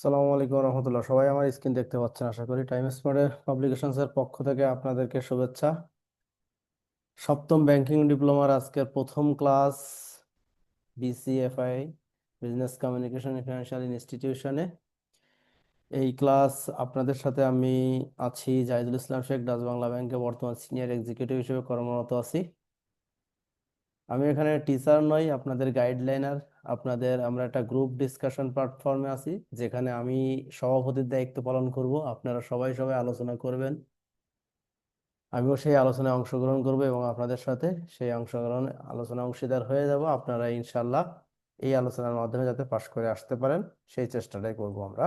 আসসালামু আলাইকুম রহমতুল্লাহ। সবাই আমার স্ক্রিন দেখতে পাচ্ছেন আশা করি। টাইম স্মার্ট পাবলিকেশনস এর পক্ষ থেকে আপনাদেরকে শুভেচ্ছা। সপ্তম ব্যাংকিং ডিপ্লোমার আজকের প্রথম ক্লাস, বিসিএফআই, বিজনেস কমিউনিকেশন ফিনান্সিয়াল ইনস্টিটিউশনে। এই ক্লাস আপনাদের সাথে আমি আছি জাহিদুল ইসলাম শেখ, ডাচ বাংলা ব্যাংকে বর্তমান সিনিয়র এক্সিকিউটিভ হিসেবে কর্মরত আছি। আমি এখানে টিচার নই, আপনাদের গাইডলাইনার। আমরা একটা গ্রুপ ডিসকাশন প্ল্যাটফর্মে আছি, যেখানে আমি সভাপতির দায়িত্ব পালন করব। আপনারা সবাই সবাই আলোচনা করবেন, আমিও সেই আলোচনায় অংশগ্রহণ করব এবং আপনাদের সাথে সেই আলোচনা অংশীদার হয়ে যাব। আপনারা ইনশাল্লাহ এই আলোচনার মাধ্যমে যাতে পাশ করে আসতে পারেন, সেই চেষ্টাটাই করব আমরা।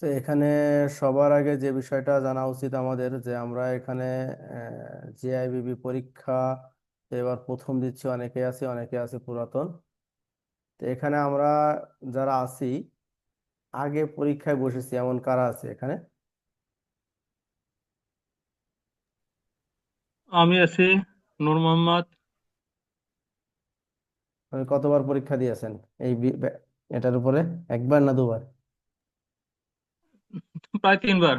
তো এখানে সবার আগে যে বিষয়টা জানা উচিত আমাদের, যে আমরা এখানে জেআইবিবি পরীক্ষা এবার প্রথম দিচ্ছি। অনেকে আছে পুরাতন। তো এখানে আমরা যারা আছি, আগে পরীক্ষায় বসেছি এমন কারা আছে এখানে? আমি আছি নূর মোহাম্মদ। মানে কতবার পরীক্ষা দিয়েছেন এটার উপরে? একবার না দুবার? প্রায় 3 বার।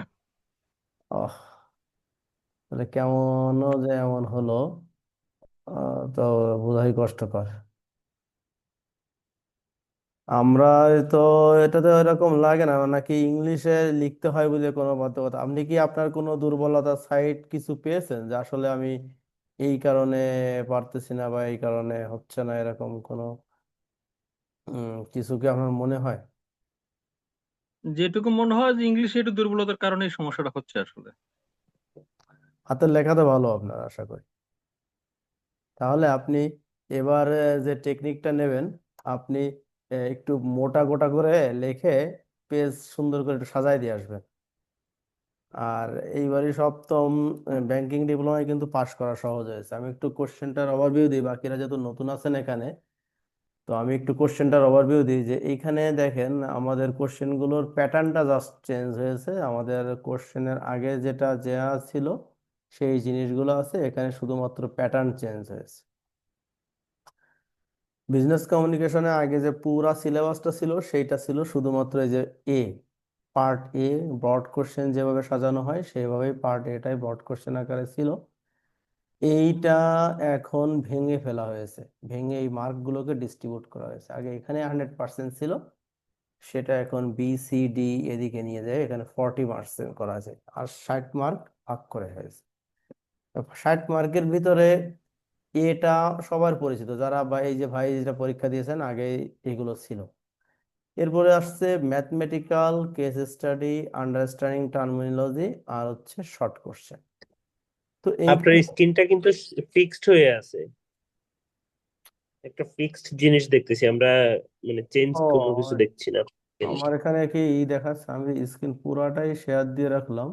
ওহ, তাহলে কেমনও যে এমন হলো, তো বোঝাই কষ্টকর। আমরা তো এটাতে এরকম লাগে না, নাকি ইংলিশে লিখতে হয় বলে কোনো বাধ্যকতা? আপনি কি আপনার কোনো দুর্বলতা সাইট কিছু পেয়েছেন, যে আসলে আমি এই কারণে পারতেছি না বা এই কারণে হচ্ছে না, এরকম কোনো কিছু কি আপনার মনে হয়? যেটুকু মনে হয় যে ইংলিশে একটু দুর্বলতার কারণে এই সমস্যাটা হচ্ছে আসলে। হাতের লেখা তো ভালো আপনার, আশা করি। তাহলে আপনি এবারে যে টেকনিকটা নেবেন, আপনি একটু মোটা গোটা করে লিখে পেজ সুন্দর করে একটু সাজায় দিয়ে আসবেন। আর এইবারই সপ্তম ব্যাংকিং ডিপ্লোমায় কিন্তু পাশ করা সহজ হয়েছে। আমি একটু কোশ্চেনটার ওভারভিউ দিই, বাকিরা যেহেতু নতুন আছেন এখানে। তো আমি একটু কোশ্চেনটার ওভারভিউ দিই, যে এইখানে দেখেন আমাদের কোশ্চেনগুলোর প্যাটার্নটা জাস্ট চেঞ্জ হয়েছে। আমাদের কোশ্চেনের আগে যেটা দেয়া ছিল সেই জিনিসগুলো আছে এখানে, শুধুমাত্র প্যাটার্ন চেঞ্জ হয়েছে। বিজনেস কমিউনিকেশনে আগে যে পুরা সিলেবাসটা ছিল সেইটা ছিল শুধুমাত্র এই যে এ পার্ট এ, ব্রড কোশ্চেন যেভাবে সাজানো হয় সেইভাবেই পার্ট এটাই ব্রড কোশ্চেন আকারে ছিল। এইটা এখন ভেঙে ফেলা হয়েছে, ভেঙে এই মার্কগুলোকে ডিস্ট্রিবিউট করা হয়েছে। আগে এখানে 100% ছিল, সেটা এখন বি সি ডি এদিকে নিয়ে যায়, এখানে 40% করা আছে। আর 60 মার্ক ভাগ করে হয়েছে। 60 মার্কের ভিতরে এটা সবার পরিচিত, যারা বা এই যে ভাই যেটা পরীক্ষা দিয়েছেন আগে এগুলো ছিল। এরপরে আসছে mathematical, case study, understanding terminology, আর হচ্ছে শর্ট কোশ্চেন। তো আপনার এইখানে স্ক্রিনটা কিন্তু ফিক্সড হয়ে আছে। একটা ফিক্সড জিনিস দেখতেছি আমরা, মানে চেঞ্জ কোনো কিছু ও, দেখছি না আমার জিনিসটা। এখানে কি দেখাচ্ছে? আমি স্ক্রিন পুরাটাই শেয়ার দিয়ে রাখলাম।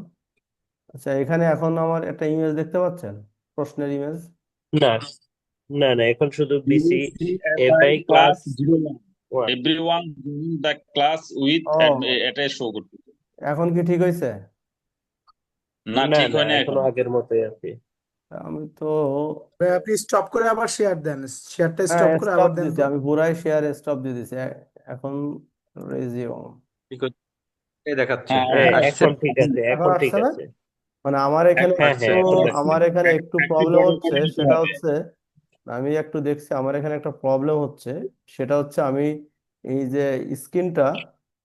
আচ্ছা, এখানে এখন আমার একটা ইমেজ দেখতে পাচ্ছেন, প্রশ্নের ইমেজ। না, না, না, এখন শুধু BC BCFI FI class class 01. 1। Everyone join the class with ও, এটা শো করতেছে। এখন কি ঠিক হয়েছে? না, না, ঠিক না, হয় না এখনো এখন। আগের মতোই আছে। আমি তো, আপনি স্টপ করে আবার শেয়ার দেন, শেয়ারটা হ্যাঁ, স্টপ করে স্টপ আবার দেন দিছি, তো। আমি পুরাই শেয়ার স্টপ দিয়ে দিছি এখন। রেজিউম ঠিক হচ্ছে, এই দেখাচ্ছে। হ্যাঁ, হ্যাঁ, আসছে। এখন ঠিক আছে, এখন এখন ঠিক আসছে না? আছে। মানে আমার এখানে হ্যাঁ, একটু হ্যাঁ, এখন দেখছি। আমার এখানে একটু একটু প্রবলেম বড় হচ্ছে, করে নিতে সেটা হবে। হচ্ছে, আমি একটু দেখছি আমার এখানে একটা প্রবলেম হচ্ছে। সেটা হচ্ছে আমি এই যে স্ক্রিনটা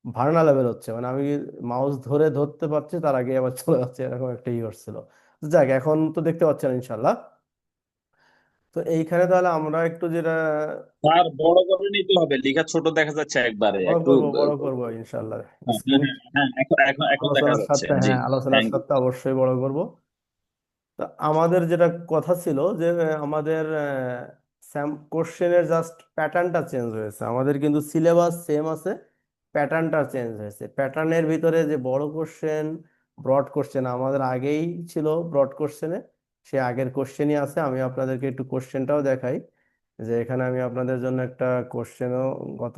ভার্না লেভেল হচ্ছে, মানে আমি মাউস ধরে ধরতে পারছি, তার আগে আবার চলে যাচ্ছে, এরকম একটা হচ্ছিল। যাক, এখন তো দেখতে পাচ্ছেন ইনশাল্লাহ। তো এইখানে তাহলে আমরা একটু যেটা আর বড় করে নিতে হবে, লেখা ছোট দেখা যাচ্ছে একবারে বড় একটু। করব, বড় করব ইনশাল্লাহ হ্যাঁ, হ্যাঁ, স্ক্রিন। হ্যাঁ, হ্যাঁ, এখন এখন এখন দেখা আলোচনার যাচ্ছে, সাথে, জি। হ্যাঁ, আলোচনার থ্যাংক ইউ। সাথে অবশ্যই বড় করব। তা আমাদের যেটা কথা ছিল যে আমাদের কোশ্চেনের জাস্ট প্যাটার্নটা চেঞ্জ হয়েছে। আমাদের কিন্তু সিলেবাস সেম আছে, প্যাটার্নটা চেঞ্জ হয়েছে। প্যাটার্নের ভিতরে যে বড় কোশ্চেন, ব্রড কোশ্চেন আমাদের আগেই ছিল। ব্রড কোশ্চেনে সে আগের কোশ্চেনই আছে। আমি আপনাদেরকে একটু কোশ্চেনটাও দেখাই, যে এখানে আমি আপনাদের জন্য একটা কোশ্চেনও গত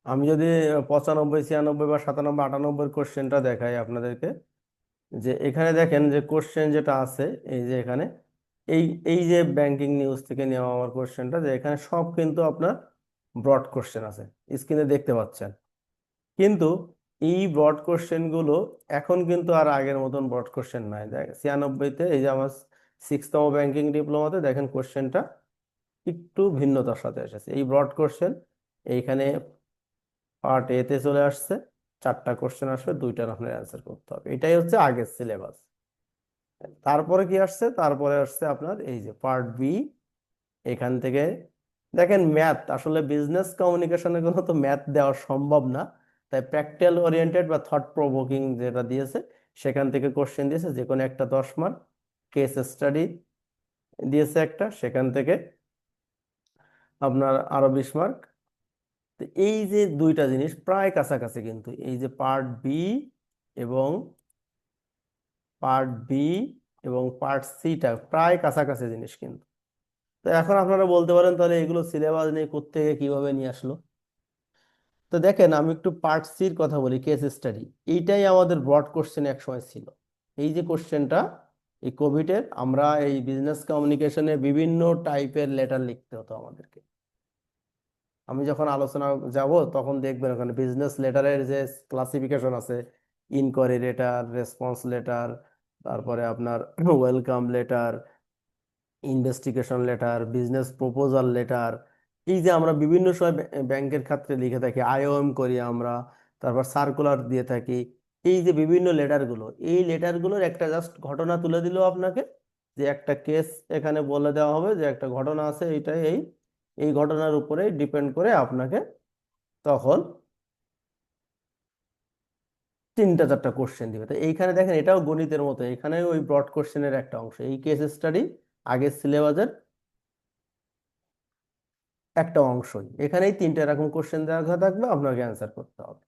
আমি যদি 95, 96 বা 97, 98 কোশ্চেনটা দেখাই আপনাদেরকে, যে এখানে দেখেন যে কোশ্চেন যেটা আছে, এই যে এখানে এই এই যে ব্যাংকিং নিউজ থেকে নেওয়া আমার কোশ্চেনটা, যে এখানে সব কিন্তু আপনার ব্রড কোশ্চেন আছে, স্ক্রিনে দেখতে পাচ্ছেন। কিন্তু এই ব্রড কোশ্চেন গুলো এখন কিন্তু আর আগের মতন ব্রড কোশ্চেন নাই। দেখ 96-তে এই যে আমার 6তম ব্যাংকিং ডিপ্লোমাতে দেখেন কোশ্চেনটা একটু ভিন্নতার সাথে এসেছে। এই ব্রড কোশ্চেন এইখানে পার্ট এ তে চলে আসছে, 4টা কোশ্চেন আসবে, 2টার আপনার অ্যান্সার করতে হবে। এটাই হচ্ছে আগের সিলেবাস। তারপরে কি আসছে? তারপরে আসছে আপনার এই যে পার্ট বি। এখান থেকে দেখেন ম্যাথ, আসলে বিজনেস কমিউনিকেশনের কোনো তো ম্যাথ দেওয়া সম্ভব না, তাই প্র্যাকটিক্যাল ওরিয়েন্টেড বা থট প্রভোকিং যেটা দিয়েছে সেখান থেকে কোশ্চেন দিয়েছে, যে কোনো একটা 10 মার্ক। কেস স্টাডি দিয়েছে একটা, সেখান থেকে আপনার আরো 20 মার্ক। তো এই যে দুইটা জিনিস প্রায় কাছাকাছি, কিন্তু এই যে পার্ট বি এবং পার্ট বি এবং পার্ট সিটা প্রায় কাছাকাছি জিনিস কিন্তু। তো এখন আপনারা বলতে পারেন তাহলে এগুলো সিলেবাস নিয়ে কোত্থেকে কিভাবে নিয়ে আসলো। তো দেখেন আমি একটু পার্ট সির কথা বলি, কেস স্টাডি। এইটাই আমাদের ব্রড কোশ্চেন এক সময় ছিল। এই যে কোশ্চেনটা, এই কোভিডের আমরা এই বিজনেস কমিউনিকেশনে বিভিন্ন টাইপের লেটার লিখতে হতো আমাদেরকে। আমি যখন আলোচনা যাব তখন দেখবেন ওখানে বিজনেস লেটারের যে ক্লাসিফিকেশন আছে, ইনকোয়ারি লেটার, রেসপন্স লেটার, তারপরে আপনার welcome letter, investigation letter, business proposal letter. এই যে আমরা বিভিন্ন সময় ব্যাংকের ক্ষেত্রে লিখে থাকি, আইওএম করি আমরা, তারপর সার্কুলার দিয়ে থাকি। এই যে বিভিন্ন লেটারগুলো, এই লেটারগুলোর একটা জাস্ট ঘটনা তুলে দিল আপনাকে, যে একটা কেস এখানে বলে দেওয়া হবে যে একটা ঘটনা আছে, এইটাই এই এই ঘটনার উপরে ডিপেন্ড করে আপনাকে তখন 3-4টা কোশ্চেন দিবে। তো এইখানে দেখেন এটাও গণিতের মতো, এখানে ওই ব্রড কোশ্চেনের একটা অংশ, এই কেস স্টাডি আগের সিলেবাসের একটা অংশই। এখানেই 3টে এরকম কোশ্চেন দেওয়া থাকবে, আপনাকে অ্যান্সার করতে হবে।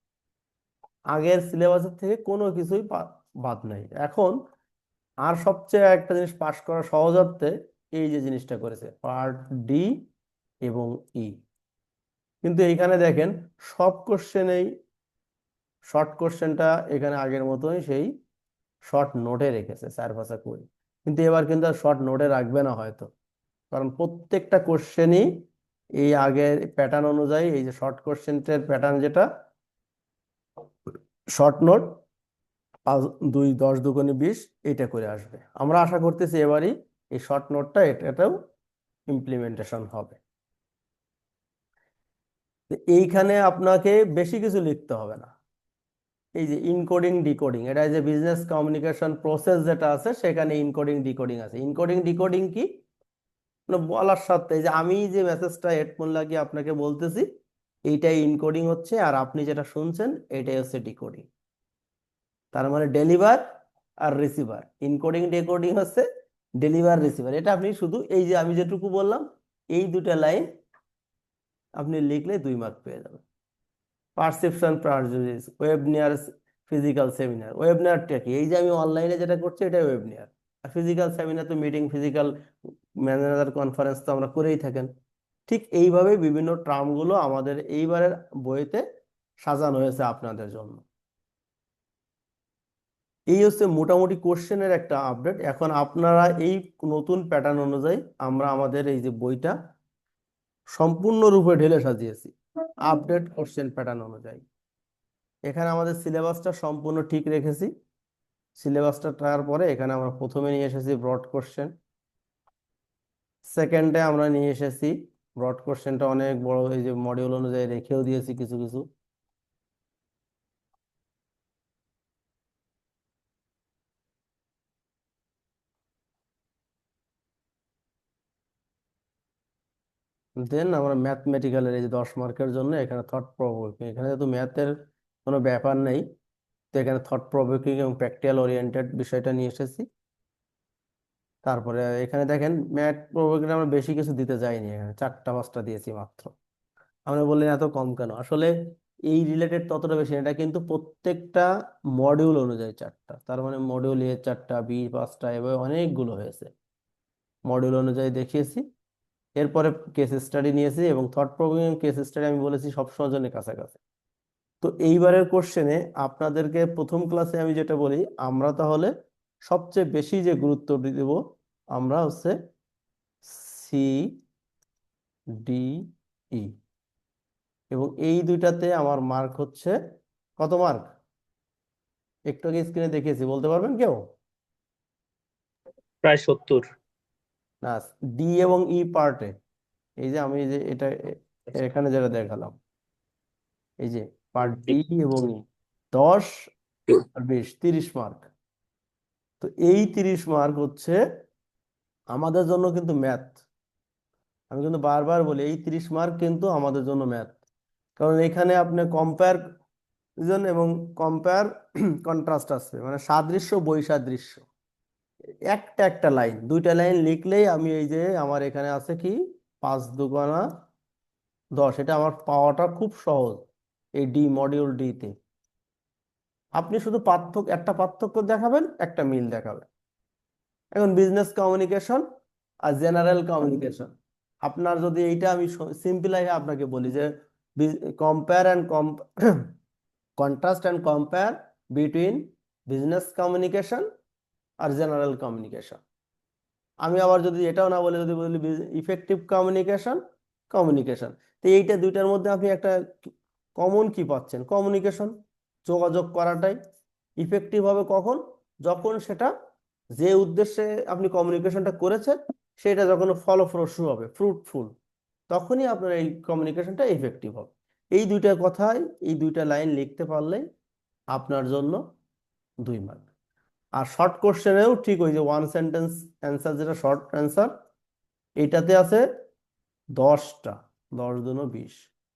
আগের সিলেবাসের থেকে কোনো কিছুই বাদ নাই এখন। আর সবচেয়ে একটা জিনিস পাশ করা সহজার্থে এই যে জিনিসটা করেছে পার্ট ডি এবং ই। কিন্তু এইখানে দেখেন সব কোশ্চেনেই শর্ট কোশ্চেনটা এখানে আগের মতোই সেই শর্ট নোটে রেখেছে 4 5 করে। কিন্তু এবার কিন্তু আর শর্ট নোটে রাখবে না হয়তো, কারণ প্রত্যেকটা কোশ্চেনই এই আগের প্যাটার্ন অনুযায়ী, এই যে শর্ট কোশ্চেনের প্যাটার্ন যেটা শর্ট নোট 5 2 10 2 20 এটা করে আসবে। আমরা আশা করতেছি এবারই এই শর্ট নোটটা এটাও ইমপ্লিমেন্টেশন হবে। তো এইখানে আপনাকে বেশি কিছু লিখতে হবে না। এই যে ইনকোডিং ডিকোডিং, এটা যে বিজনেস কমিউনিকেশন প্রসেস যেটা আছে সেখানে ইনকোডিং ডিকোডিং আছে। ইনকোডিং ডিকোডিং কি মানে বলার সাথে, যে আমি যে মেসেজটা হেডফোন লাগিয়ে আপনাকে বলতেছি এইটাই ইনকোডিং হচ্ছে, আর আপনি যেটা শুনছেন এটাই হচ্ছে ডিকোডিং। তার মানে ডেলিভার আর রিসিভার, ইনকোডিং ডিকোডিং হচ্ছে ডেলিভার রিসিভার। এটা আপনি শুধু এই যে আমি যেটুকু বললাম এই 2টা লাইন আপনি লিখলে 2 মার্ক পেয়ে যাবেন। Perception prejudice, webinar, physical seminar. ওয়েবনিয়ারটা কি? এই যে আমি অনলাইনে যেটা করছি এটা ওয়েবনিয়ার। আর ফিজিক্যাল সেমিনার তো মিটিং, ফিজিক্যাল ম্যানেজার কনফারেন্স তো আমরা করেই থাকেন। ঠিক এইভাবে বিভিন্ন টার্মগুলো আমাদের এইবারের বইতে সাজানো হয়েছে আপনাদের জন্য। এই হচ্ছে মোটামুটি কোশ্চেনের একটা আপডেট। এখন আপনারা এই নতুন প্যাটার্ন অনুযায়ী আমরা আমাদের এই যে বইটা সম্পূর্ণরূপে ঢেলে সাজিয়েছি আপডেট কোশ্চেন প্যাটার্ন অনুযায়ী। এখানে আমাদের সিলেবাসটা সম্পূর্ণ ঠিক রেখেছি। সিলেবাসটা টাকার পরে এখানে আমরা প্রথমে নিয়ে এসেছি ব্রড কোশ্চেন, সেকেন্ডে আমরা নিয়ে এসেছি ব্রড কোশ্চেনটা অনেক বড়, এই যে মডিউল অনুযায়ী রেখেও দিয়েছি কিছু কিছু। দেন আমরা ম্যাথমেটিক্যালের এই যে 10 মার্কের জন্য এখানে থট প্রভোকিং, এখানে যেহেতু ম্যাথের কোনো ব্যাপার নেই তো এখানে থট প্রভোকিং এবং প্র্যাকটিক্যাল ওরিয়েন্টেড বিষয়টা নিয়ে এসেছি। তারপরে এখানে দেখেন ম্যাথ প্রভোকিং আমরা বেশি কিছু দিতে যাইনি, এখানে 4টা 5টা দিয়েছি মাত্র। আমরা বললেন এত কম কেন, আসলে এই রিলেটেড ততটা বেশি না, এটা কিন্তু প্রত্যেকটা মডিউল অনুযায়ী 4টা, তার মানে মডিউল এ 4টা, বি 5টা, এভাবে অনেকগুলো হয়েছে, মডিউল অনুযায়ী দেখিয়েছি। এরপরে কেস স্টাডি নিয়েছি এবং থট প্রভোকিং কেস স্টাডি আমি বলেছি সবসময় জন্য কাছাকাছি। তো এইবারের কোশ্চেনে আপনাদেরকে প্রথম ক্লাসে আমি যেটা বলি, আমরা তাহলে সবচেয়ে বেশি যে গুরুত্ব দেব আমরা হচ্ছে সি ডি ই। এবং এই দুইটাতে আমার মার্ক হচ্ছে কত মার্ক? একটু আগে স্ক্রিনে দেখিয়েছি, বলতে পারবেন কেউ? প্রায় 70। না, ডি এবং ই পার্টে, এই যে আমি যে এটা এখানে যেটা দেখালাম, এই যে পার্ট ডি এবং ই, 10 আর 20, 30 মার্ক। তো এই 30 মার্ক হচ্ছে আমাদের জন্য কিন্তু ম্যাথ। আমি কিন্তু বারবার বলি এই 30 মার্ক কিন্তু আমাদের জন্য ম্যাথ, কারণ এখানে আপনি কম্পারিজন এবং কম্পেয়ার কন্ট্রাস্ট আসবে, মানে সাদৃশ্য বৈসাদৃশ্য। একটা একটা লাইন, দুইটা লাইন লিখলেই আমি এই যে আমার এখানে আছে কি 5 দুগুণা 10, এটা আমার পাওয়াটা খুব সহজ এই ডি মডিউল ডি তে। আপনি শুধু একটা পার্থক্য দেখাবেন, একটা মিল দেখাবেন। এখন বিজনেস কমিউনিকেশন আর জেনারেল কমিউনিকেশন, আপনার যদি এইটা আমি সিম্পলাই আপনাকে বলি যে compare and contrast and compare between business communication আর জেনারেল কমিউনিকেশন। আমি আবার যদি এটাও না বলে যদি বলি ইফেক্টিভ কমিউনিকেশন কমিউনিকেশন, তো এইটা দুইটার মধ্যে আপনি একটা কমন কি পাচ্ছেন? কমিউনিকেশন, যোগাযোগ করাটাই ইফেক্টিভ হবে কখন? যখন সেটা যে উদ্দেশ্যে আপনি কমিউনিকেশনটা করেছেন সেটা যখন ফলপ্রসূ হবে, ফ্রুটফুল, তখনই আপনার এই কমিউনিকেশনটা ইফেক্টিভ হবে। এই দুইটা কথাই, এই দুইটা লাইন লিখতে পারলেই আপনার জন্য 2 মার্ক। আর শর্ট কোশ্চেনেও ঠিক ওই যে ওয়ান সেন্টেন্স অ্যান্সার, যেটা শর্ট অ্যান্সার, এটাতে আছে 10টা, 10 দুনো 20।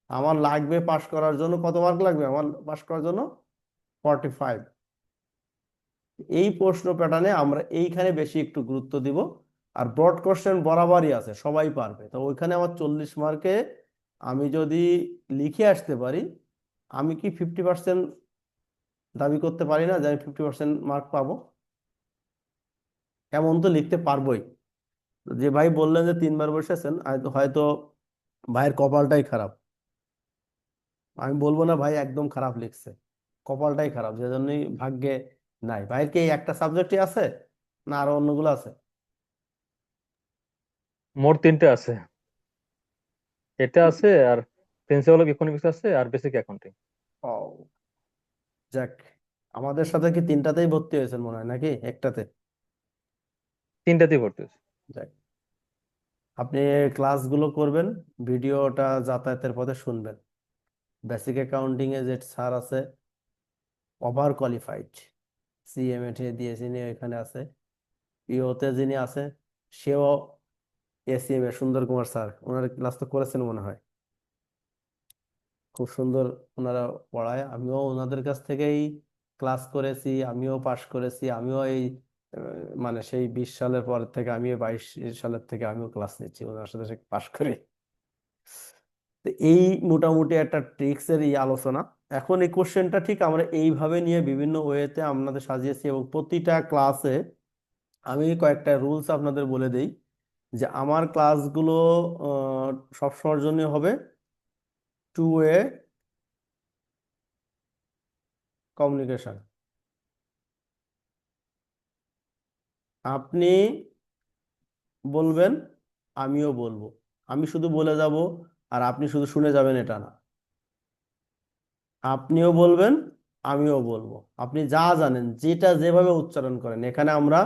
আমার লাগবে পাশ করার জন্য কত মার্ক লাগবে? আমার পাশ করার জন্য 45। এই প্রশ্ন প্যাটার্নে আমরা এইখানে বেশি একটু গুরুত্ব দিব। আর ব্রড কোশ্চেন বরাবরই আছে, সবাই পারবে, তো ওইখানে আমার 40 মার্কে আমি যদি লিখে আসতে পারি, আমি কি 50% দাবি করতে পারি না যে আমি 50% মার্ক পাবো? এমন তো লিখতে পারবোই। যে ভাই বললেন যে 3বার বসেছেন, হয়তো ভাইয়ের কপালটাই খারাপ। আমি বলবো না ভাই একদম খারাপ লিখছে, কপালটাই খারাপ, যে জন্যই ভাগ্যে নাই। ভাইয়ের কি এই একটা সাবজেক্টই আছে না আরো অন্যগুলো আছে? মোট 3টে আছে, এটা আছে, আর প্রিন্সিপাল অফ ইকোনমিক্স আছে, আর বেসিক অ্যাকাউন্টিং। ও, যাক, আমাদের সাথে কি 3টাতেই ভর্তি হয়েছেন মনে হয়, নাকি একটাতে? 3টাতেই ভর্তি হয়েছে। যাক, আপনি ক্লাসগুলো করবেন, ভিডিওটা যাতায়াতের পথে শুনবেন। বেসিক অ্যাকাউন্টিং এ যে স্যার আছে, ওভার কোয়ালিফাইড, সিএমএ দিয়েছি নিয়ে এখানে আছে। ইওতে যিনি আছে সেও এসিএম এ, সুন্দর কুমার স্যার, ওনার ক্লাস তো করেছেন মনে হয়। খুব সুন্দর ওনারা পড়ায়, আমিও ওনাদের কাছ থেকেই ক্লাস করেছি, আমিও পাশ করেছি। আমিও এই মানে সেই 20 সালের পর থেকে, আমিও 22 সালের থেকে আমিও ক্লাস নিচ্ছি ওনার সাথে, পাশ করে। তো এই মোটামুটি একটা ট্রিক্স এর এই আলোচনা। এখন এই কোশ্চেনটা ঠিক আমরা এইভাবে নিয়ে বিভিন্ন ওয়েতে আপনাদের সাজিয়েছি, এবং প্রতিটা ক্লাসে আমি কয়েকটা রুলস আপনাদের বলে দেই যে আমার ক্লাসগুলো সবসময়ের জন্য হবে 2 ওয়ে কমিউনিকেশন। আপনি বলবেন, আমিও বলবো। আমি শুধু বলে যাব আর আপনি শুধু শুনে যাবেন, এটা না। আপনিও বলবেন, আমিও বলবো। আপনি যা জানেন, যেটা যেভাবে উচ্চারণ করেন, এখানে আমরা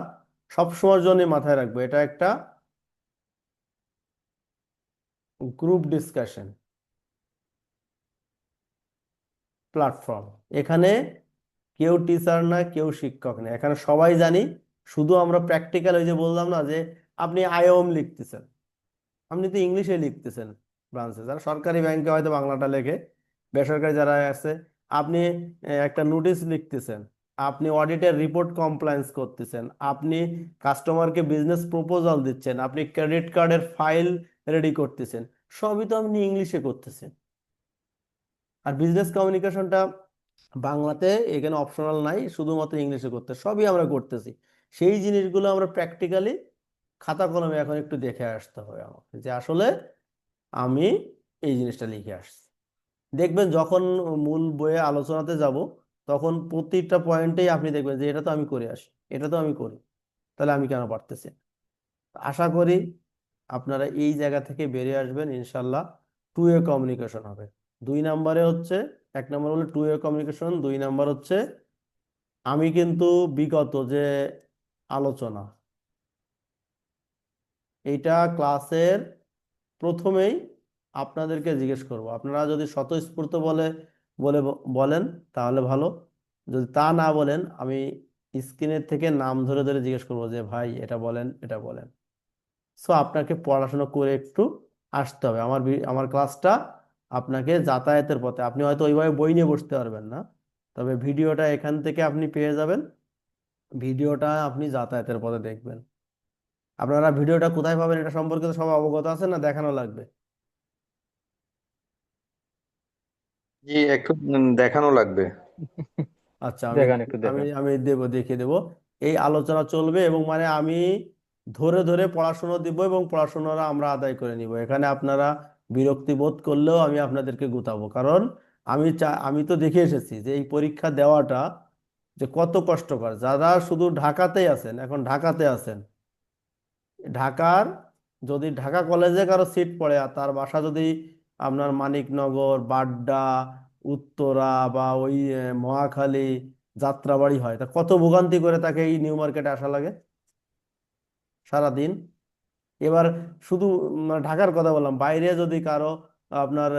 সবসময়ের জন্য মাথায় রাখবো এটা একটা গ্রুপ ডিসকাশন প্ল্যাটফর্ম। এখানে কেউ টিচার না, কেউ শিক্ষক না, এখানে সবাই জানি। শুধু আমরা প্র্যাকটিক্যাল, ওই যে বললাম না যে আপনি আইওম লিখতেছেন, আপনি তো ইংলিশে লিখতেছেন ব্রাঞ্চে, যারা সরকারি ব্যাংকে হয়তো বাংলাটা লেখে, বেসরকারি যারা আছে, আপনি একটা নোটিশ লিখতেছেন, আপনি অডিটের রিপোর্ট কমপ্লায়েন্স করতেছেন, আপনি কাস্টমারকে বিজনেস প্রপোজাল দিচ্ছেন, আপনি ক্রেডিট কার্ডের ফাইল রেডি করতেছেন, সবই তো আপনি ইংলিশে করতেছেন। আর বিজনেস কমিউনিকেশনটা বাংলাতে এখানে অপশনাল নাই, শুধুমাত্র ইংলিশে করতে, সবই আমরা করতেছি। সেই জিনিসগুলো আমরা প্র্যাকটিক্যালি খাতা কলমে এখন একটু দেখে আসতে হবে আমাকে, যে আসলে আমি এই জিনিসটা লিখে আসছি। দেখবেন যখন মূল বইয়ে আলোচনাতে যাব, তখন প্রতিটা পয়েন্টেই আপনি দেখবেন যে এটা তো আমি করে আসি, এটা তো আমি করি, তাহলে আমি কেন পারতেছি না? আশা করি আপনারা এই জায়গা থেকে বেরিয়ে আসবেন, ইনশাল্লাহ 2 ওয়ে কমিউনিকেশন হবে। দুই নাম্বারে হচ্ছে, এক নাম্বার হলো টু ওয়ে কমিউনিকেশন, দুই নাম্বার হচ্ছে আমি কিন্তু বিগত যে আলোচনা, এইটা ক্লাসের প্রথমেই আপনাদেরকে জিজ্ঞেস করব। আপনারা যদি স্বতঃস্ফূর্ত বলে বলেন তাহলে ভালো, যদি তা না বলেন আমি স্ক্রিনের থেকে নাম ধরে ধরে জিজ্ঞেস করবো যে ভাই এটা বলেন, এটা বলেন। সো আপনাকে পড়াশোনা করে একটু আসতে হবে। আমার ক্লাসটা আপনাকে যাতায়াতের পথে, আপনি হয়তো ওইভাবে বই নিয়ে বসতে পারবেন না, তবে ভিডিওটা এখান থেকে আপনি পেয়ে যাবেন, ভিডিওটা আপনি যাতায়াতের পথে দেখবেন। আপনারা ভিডিওটা কোথায় পাবেন এটা সম্পর্কে তো সব অবগত আছেন, না দেখানো লাগবে? জি, একটু দেখানো লাগবে। আচ্ছা, দেখান, একটু আমি দেখান। আমি দেবো, দেখিয়ে দেবো। এই আলোচনা চলবে এবং মানে আমি ধরে ধরে পড়াশোনা দিব এবং পড়াশোনাটা আমরা আদায় করে নিব। এখানে আপনারা বিরক্তি বোধ করলেও আমি আপনাদেরকে গুতাবো, কারণ আমি তো দেখে এসেছি যে এই পরীক্ষা দেওয়াটা যে কত কষ্টকর। যারা শুধু ঢাকাতেই আছেন, এখন ঢাকাতে আছেন, ঢাকার যদি ঢাকা কলেজে কারো সিট পড়ে আর তার বাসা যদি আপনার মানিকনগর, বাড্ডা, উত্তরা বা ওই মহাখালী, যাত্রাবাড়ি হয়, তা কত ভোগান্তি করে তাকে এই নিউ মার্কেটে আসা লাগে সারাদিন। এবার শুধু ঢাকার কথা বললাম, বাইরে যদি কারো আপনার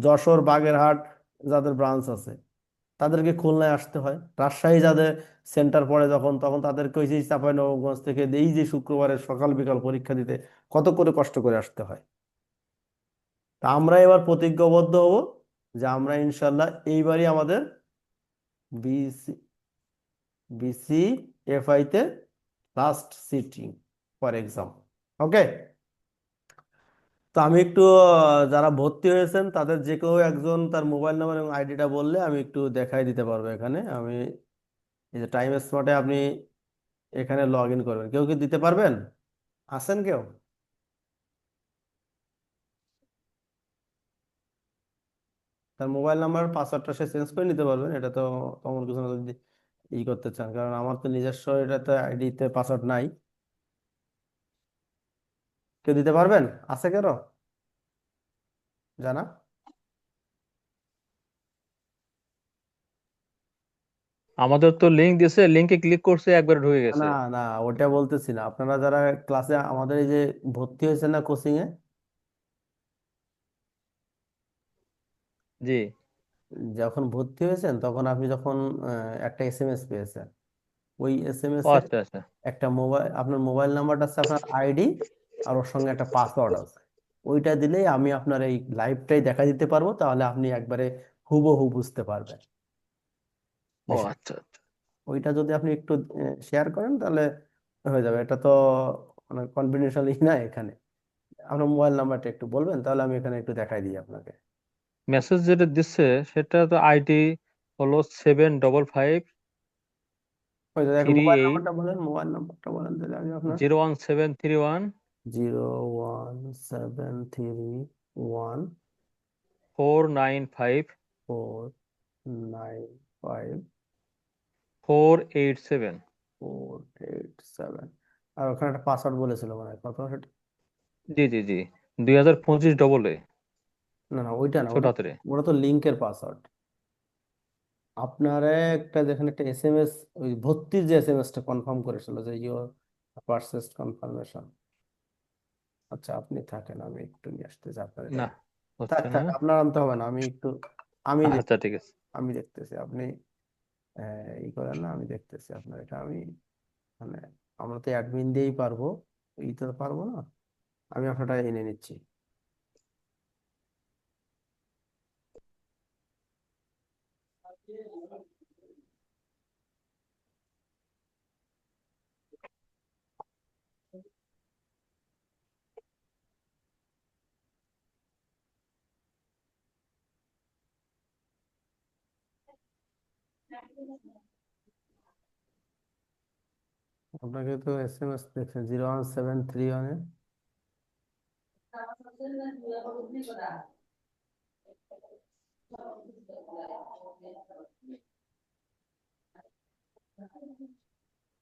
যশোর, বাগেরহাট যাদের ব্রাঞ্চ আছে তাদেরকে খুলনায় আসতে হয়, রাজশাহী যাদের সেন্টার পড়ে যখন, তখন তাদেরকে ওই যে চাঁপাইনবাবগঞ্জ থেকে এই যে শুক্রবারের সকাল বিকাল পরীক্ষা দিতে কত করে কষ্ট করে আসতে হয়। তা আমরা এবার প্রতিজ্ঞাবদ্ধ হব যে আমরা ইনশাল্লাহ এইবারই আমাদের বিসি বিসিএফআই তে লাস্ট সিটিং ফর এক্সাম। ওকে, তো আমি একটু যারা ভর্তি হয়েছেন তাদের যে কেউ একজন তার মোবাইল নাম্বার এবং আইডিটা বললে আমি একটু দেখাই দিতে পারবো। এখানে আমি এই যে টাইম স্পটে আপনি এখানে লগ ইন করবেন, কেউ কি দিতে পারবেন? আছেন কেউ? তার মোবাইল নাম্বার পাসওয়ার্ডটা সে চেঞ্জ করে নিতে পারবেন, এটা তো তেমন কিছু না যদি করতে চান, কারণ আমার তো নিজস্ব এটাতে আইডিতে পাসওয়ার্ড নাই। কেউ দিতে পারবেন? আছে কেন জানা? আমাদের তো লিংক দিছে, লিংকে ক্লিক করছে, একবার ঢুকে না গেছে। না, ওটা বলতেছি না। আপনারা যারা ক্লাসে আমাদের এই যে ভর্তি হয়েছে না কোচিং এ, জি। যখন ভর্তি হয়েছেন তখন আপনি যখন একটা এসএমএস পেয়েছেন, ওই এসএমএস ও এ আচ্ছা আচ্ছা। একটা মোবাইল, আপনার মোবাইল নাম্বারটা আছে, আপনার আইডি, আর ওর সঙ্গে একটা পাসওয়ার্ড আছে। ওইটা দিলেই আমি আপনার এই লাইভটাই দেখা দিতে পারবো, তাহলে আপনি একবারে হুবহু বুঝতে পারবেন ও বিষয়। আচ্ছা আচ্ছা। ওইটা যদি আপনি একটু শেয়ার করেন তাহলে হয়ে যাবে। এটা তো মানে কনফিডেন্সিয়াল না এখানে। আপনার মোবাইল নাম্বারটা একটু বলবেন, তাহলে আমি এখানে একটু দেখাই দিই আপনাকে। মেসেজ যেটা দিচ্ছে সেটা তো আইডি হলো 755 ওই যে দেখেন, থ্রি মোবাইল এইট নাম্বারটা বলেন, মোবাইল নাম্বারটা বলেন তাহলে আমি আপনার। 01731 01731 495 495 487। 487। আর ওখানে একটা পাসওয়ার্ড বলেছিল মানে হয়, কত সেটা? জি জি জি, 2025 ডবল এ, না না, ওইটা না, ছোট ওটা হাতেরে। ওটা তো লিঙ্কের পাসওয়ার্ড। আপনার একটা যেখানে একটা এসএমএস, ওই ভর্তির যে এসএমএসটা কনফার্ম করেছিল যে ইউর পারচেজ কনফার্মেশন। আচ্ছা আপনি থাকেন, আমি একটু নিয়ে আসতেছি আপনার এটা। না, থাক হচ্ছে না। থাক, আপনার আনতে হবে না, আমি একটু আমি আচ্ছা ঠিক আছে। আমি দেখতেছি। আপনি ই করেন না, আমি দেখতেছি আপনার এটা। আমি মানে আমরা তো অ্যাডমিন দিয়েই পারবো, ই তো পারবো না। আমি আপনারটা এনে নিচ্ছি। আপনাকে তো এসএমএস দেখছেন 01731-এ।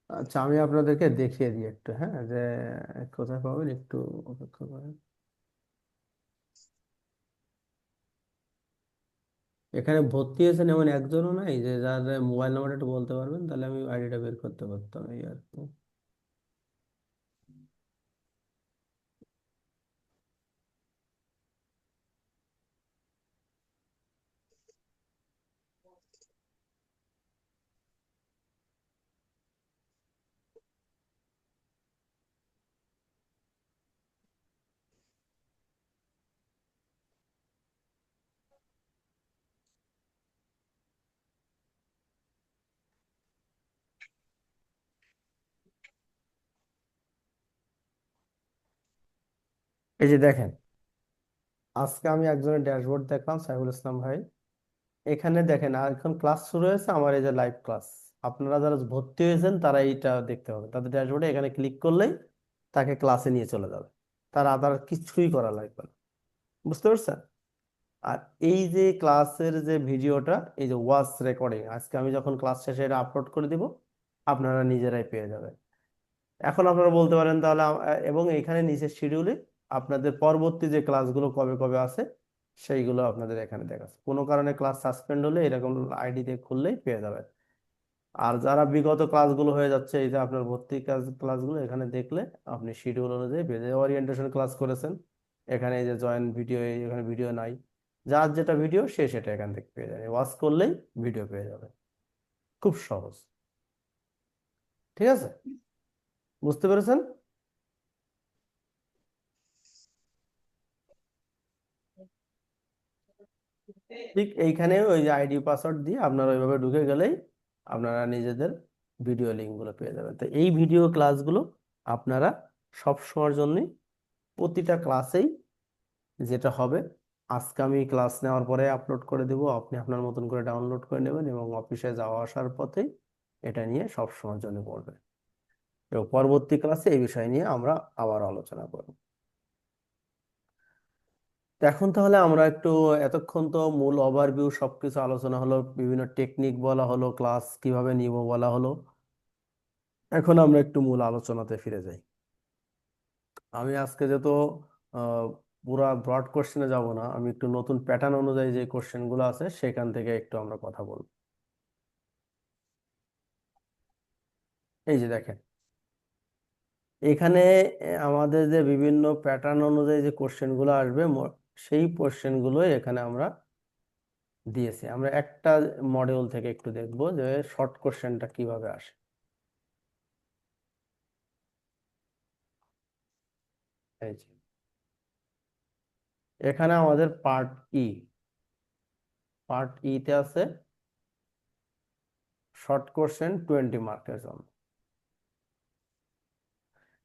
আচ্ছা আমি আপনাদেরকে দেখিয়ে দিই একটু, হ্যাঁ, যে কোথায় পাবেন, একটু অপেক্ষা করেন। এখানে ভর্তি হয়েছেন এমন একজনও নাই যে যার মোবাইল নাম্বারটা একটু বলতে পারবেন, তাহলে আমি আইডিটা বের করতে পারতাম এই আর কি। এই যে দেখেন, আজকে আমি একজনের ড্যাশবোর্ড দেখলাম, সাইফুল ইসলাম ভাই। এখানে দেখেন, আর এখন ক্লাস শুরু হয়েছে আমার, এই যে লাইভ ক্লাস। আপনারা যারা ভর্তি হয়েছেন তারা এইটা দেখতে হবে, তাদের ড্যাশবোর্ডে এখানে ক্লিক করলেই তাকে ক্লাসে নিয়ে চলে যাবে, তার আদার কিছুই করা লাগবে না। বুঝতে পারছেন? আর এই যে ক্লাসের যে ভিডিওটা, এই যে ওয়াচ রেকর্ডিং, আজকে আমি যখন ক্লাস শেষে এটা আপলোড করে দিব, আপনারা নিজেরাই পেয়ে যাবেন। এখন আপনারা বলতে পারেন তাহলে এবং এখানে নিচের শিডিউলে আপনাদের পরবর্তী যে ক্লাসগুলো কবে কবে আছে সেইগুলো আপনাদের এখানে দেখাচ্ছে। কোনো কারণে ক্লাস সাসপেন্ড হলে এরকম আইডি দিয়ে খুললেই পেয়ে যাবেন। আর যারা বিগত ক্লাসগুলো হয়ে যাচ্ছে, এই যে আপনার ভর্তি ক্লাসগুলো এখানে দেখলে আপনি শিডিউল অনুযায়ী পেয়ে যাবেন। ওরিয়েন্টেশন ক্লাস করেছেন, এখানে এই যে জয়েন ভিডিও, এখানে ভিডিও নাই, যার যেটা ভিডিও সে সেটা এখান থেকে পেয়ে যাবে, ওয়াচ করলেই ভিডিও পেয়ে যাবে। খুব সহজ। ঠিক আছে? বুঝতে পেরেছেন? ঠিক এইখানে ওই যে আইডি পাসওয়ার্ড দিয়ে আপনারা ওইভাবে ঢুকে গেলেই আপনারা নিজেদের ভিডিও লিঙ্কগুলো পেয়ে যাবেন। তো এই ভিডিও ক্লাসগুলো আপনারা সব সময়ের জন্য প্রতিটা ক্লাসেই যেটা হবে, আজকে আমি ক্লাস নেওয়ার পরে আপলোড করে দেব, আপনি আপনার মতন করে ডাউনলোড করে নেবেন এবং অফিসে যাওয়া আসার পথেই এটা নিয়ে সব সময়ের জন্য পড়বেন। এবং পরবর্তী ক্লাসে এই বিষয় নিয়ে আমরা আবার আলোচনা করব। তো এখন তাহলে আমরা একটু, এতক্ষণ তো মূল ওভারভিউ সবকিছু আলোচনা হলো, বিভিন্ন টেকনিক বলা হলো, ক্লাস কিভাবে নিব বলা হলো। এখন আমরা একটু মূল আলোচনাতে ফিরে যাই। আমি আজকে যেহেতু আহ, পুরা ব্রড কোশ্চেনে যাব না, আমি একটু নতুন প্যাটার্ন অনুযায়ী যে কোশ্চেনগুলো আছে সেখান থেকে একটু আমরা কথা বলবো। এই যে দেখেন, এখানে আমাদের যে বিভিন্ন প্যাটার্ন অনুযায়ী যে কোশ্চেনগুলো আসবে, সেই কোশ্চেনগুলো এখানে আমরা দিয়েছি। আমরা একটা মডিউল থেকে একটু দেখব যে শর্ট কোশ্চেনটা কিভাবে আসে। এই যে এখানে আমাদের পার্ট ই, পার্ট ইতে আছে শর্ট কোশ্চেন 20 মার্কের জন্য।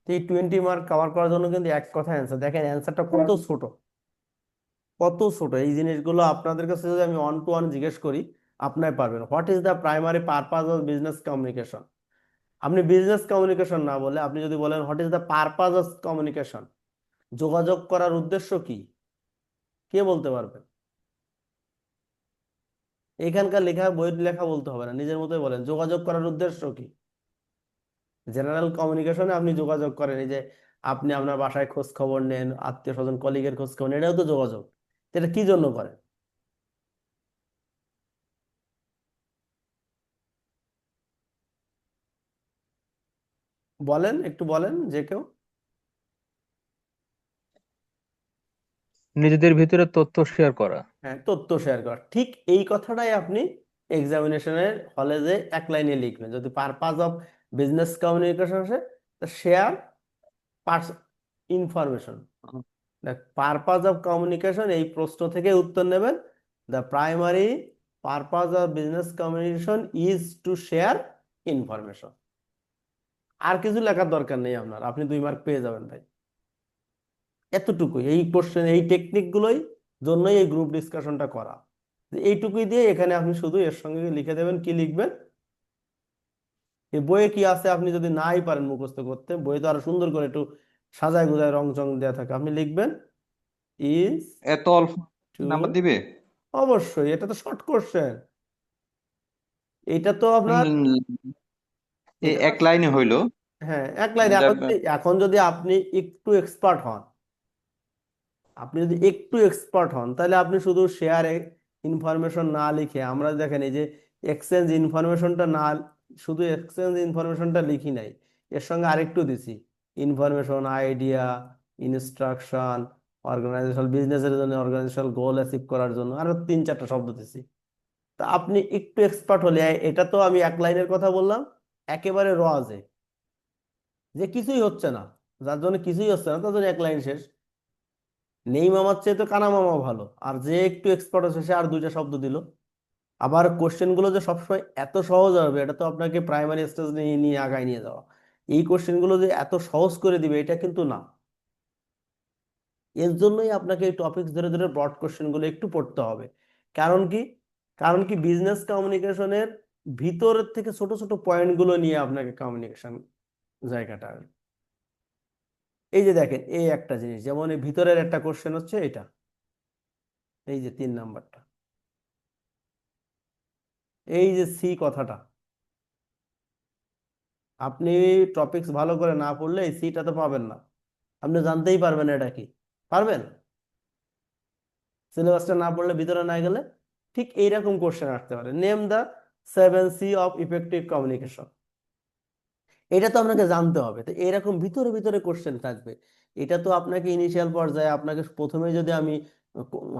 তো এই 20 মার্ক কভার করার জন্য কিন্তু এক কথা অ্যান্সার, দেখেন অ্যান্সারটা কত ছোট, কত ছোট। এই জিনিসগুলো আপনাদের কাছে যদি আমি ওয়ান টু ওয়ান জিজ্ঞেস করি, আপনার পারবেন। What is the primary purpose of business communication, আপনি বিজনেস কমিউনিকেশন না বলে আপনি যদি বলেন what is the purpose of communication, যোগাযোগ করার উদ্দেশ্য কি, কে বলতে পারবেন? এখানকার লেখা, বইয়ের লেখা বলতে হবে না, নিজের মতোই বলেন যোগাযোগ করার উদ্দেশ্য কি। জেনারেল কমিউনিকেশনে আপনি যোগাযোগ করেন, এই যে আপনি আপনার বাসায় খোঁজ খবর নেন, আত্মীয় স্বজন কলিগের খোঁজ খবর নেন, এটাও তো যোগাযোগ। তো এটা কি জন্য করেন বলেন, একটু বলেন যে কেউ। নিজেদের ভিতরে তথ্য শেয়ার করা। হ্যাঁ, তথ্য শেয়ার করা, ঠিক এই কথাটাই আপনি এক্সামিনেশনের হলে যে এক লাইনে লিখবেন। যদি পারপাস অফ বিজনেস কমিউনিকেশন আসে, share information. The purpose of communication, এই প্রশ্ন থেকে উত্তর নেবেন, the primary purpose of business communication is to share information. আর কিছু লেখার দরকার নেই আপনার, আপনি 2 মার্ক পেয়ে যাবেন ভাই। এতটুকুই, এই কোশ্চেন, এই টেকনিক গুলোই জন্যই এই গ্রুপ ডিসকাশনটা করা। যে এইটুকুই দিয়ে এখানে আপনি শুধু এর সঙ্গে লিখে দেবেন, কি লিখবেন, এই বইয়ে কি আছে আপনি যদি নাই পারেন মুখস্থ করতে, বইয়ে তো আরো সুন্দর করে একটু সাজায় গুজায় রং চং দেওয়া থাকে, আপনি লিখবেন ইজ এত অল্প টু, নাম্বার দিবে? অবশ্যই এটা তো শর্ট কোশ্চেন, এটা তো আপনার, এই এটা এক লাইনে হইলো। হ্যাঁ এক লাইন। এটা এখন যদি আপনি একটু এক্সপার্ট হন, আপনি যদি একটু এক্সপার্ট হন তাহলে আপনি শুধু শেয়ারে ইনফরমেশন না লিখে আমরা দেখেন এই যে এক্সচেঞ্জ ইনফরমেশনটা না, শুধু এক্সচেঞ্জ ইনফরমেশনটা লিখি নাই, এর সঙ্গে আরেকটু দিছি ইনফরমেশন, আইডিয়া, ইনস্ট্রাকশন, অর্গানাইজেশনাল, বিজনেসের জন্য অর্গানাইজেশনাল গোল অ্যাচিভ করার জন্য আরো 3-4টা শব্দ দিছি। তা আপনি একটু এক্সপার্ট হলে, এটা তো আমি এক লাইনের কথা বললাম, একেবারে র যে কিছুই হচ্ছে না, যার জন্য কিছুই হচ্ছে না তার জন্য এক লাইন শেষ। নেই মামার চেয়ে তো কানা মামা ভালো। আর যে একটু এক্সপার্ট হচ্ছে সে আর 2টা শব্দ দিল। আবার কোশ্চেন গুলো যে সবসময় এত সহজ হবে এটা তো আপনাকে প্রাইমারি স্টেজ নিয়ে নিয়ে আগায় নিয়ে যাওয়া। এই কোশ্চেন গুলো যে এত সহজ করে দিবে এটা কিন্তু না। এর জন্যই আপনাকে এই টপিকস ধরে ধরে ব্রড কোশ্চেন গুলো একটু পড়তে হবে। কারণ কি, কারণ কি বিজনেস কমিউনিকেশনের ভিতরের থেকে ছোট ছোট পয়েন্ট গুলো নিয়ে আপনাকে কমিউনিকেশন জায়গাটা। এই যে দেখেন, এই একটা জিনিস, যেমন এই ভিতরের একটা কোশ্চেন হচ্ছে এটা, এই যে 3 নাম্বারটা, এই যে সি কথাটা, আপনি টপিকস ভালো করে না পড়লে এই সিটা তো পাবেন না। আপনি জানতেই পারবেন না এটা কি, পারবেন? সিলেবাসটা না পড়লে, ভিতরে না গেলে ঠিক এইরকম কোশ্চেন আসতে পারে, name the 7 C of effective communication. এটা তো আপনাকে জানতে হবে। তো এরকম ভিতরে ভিতরে কোশ্চেন থাকবে। এটা তো আপনাকে ইনিশিয়াল পর্যায়ে, আপনাকে প্রথমে যদি আমি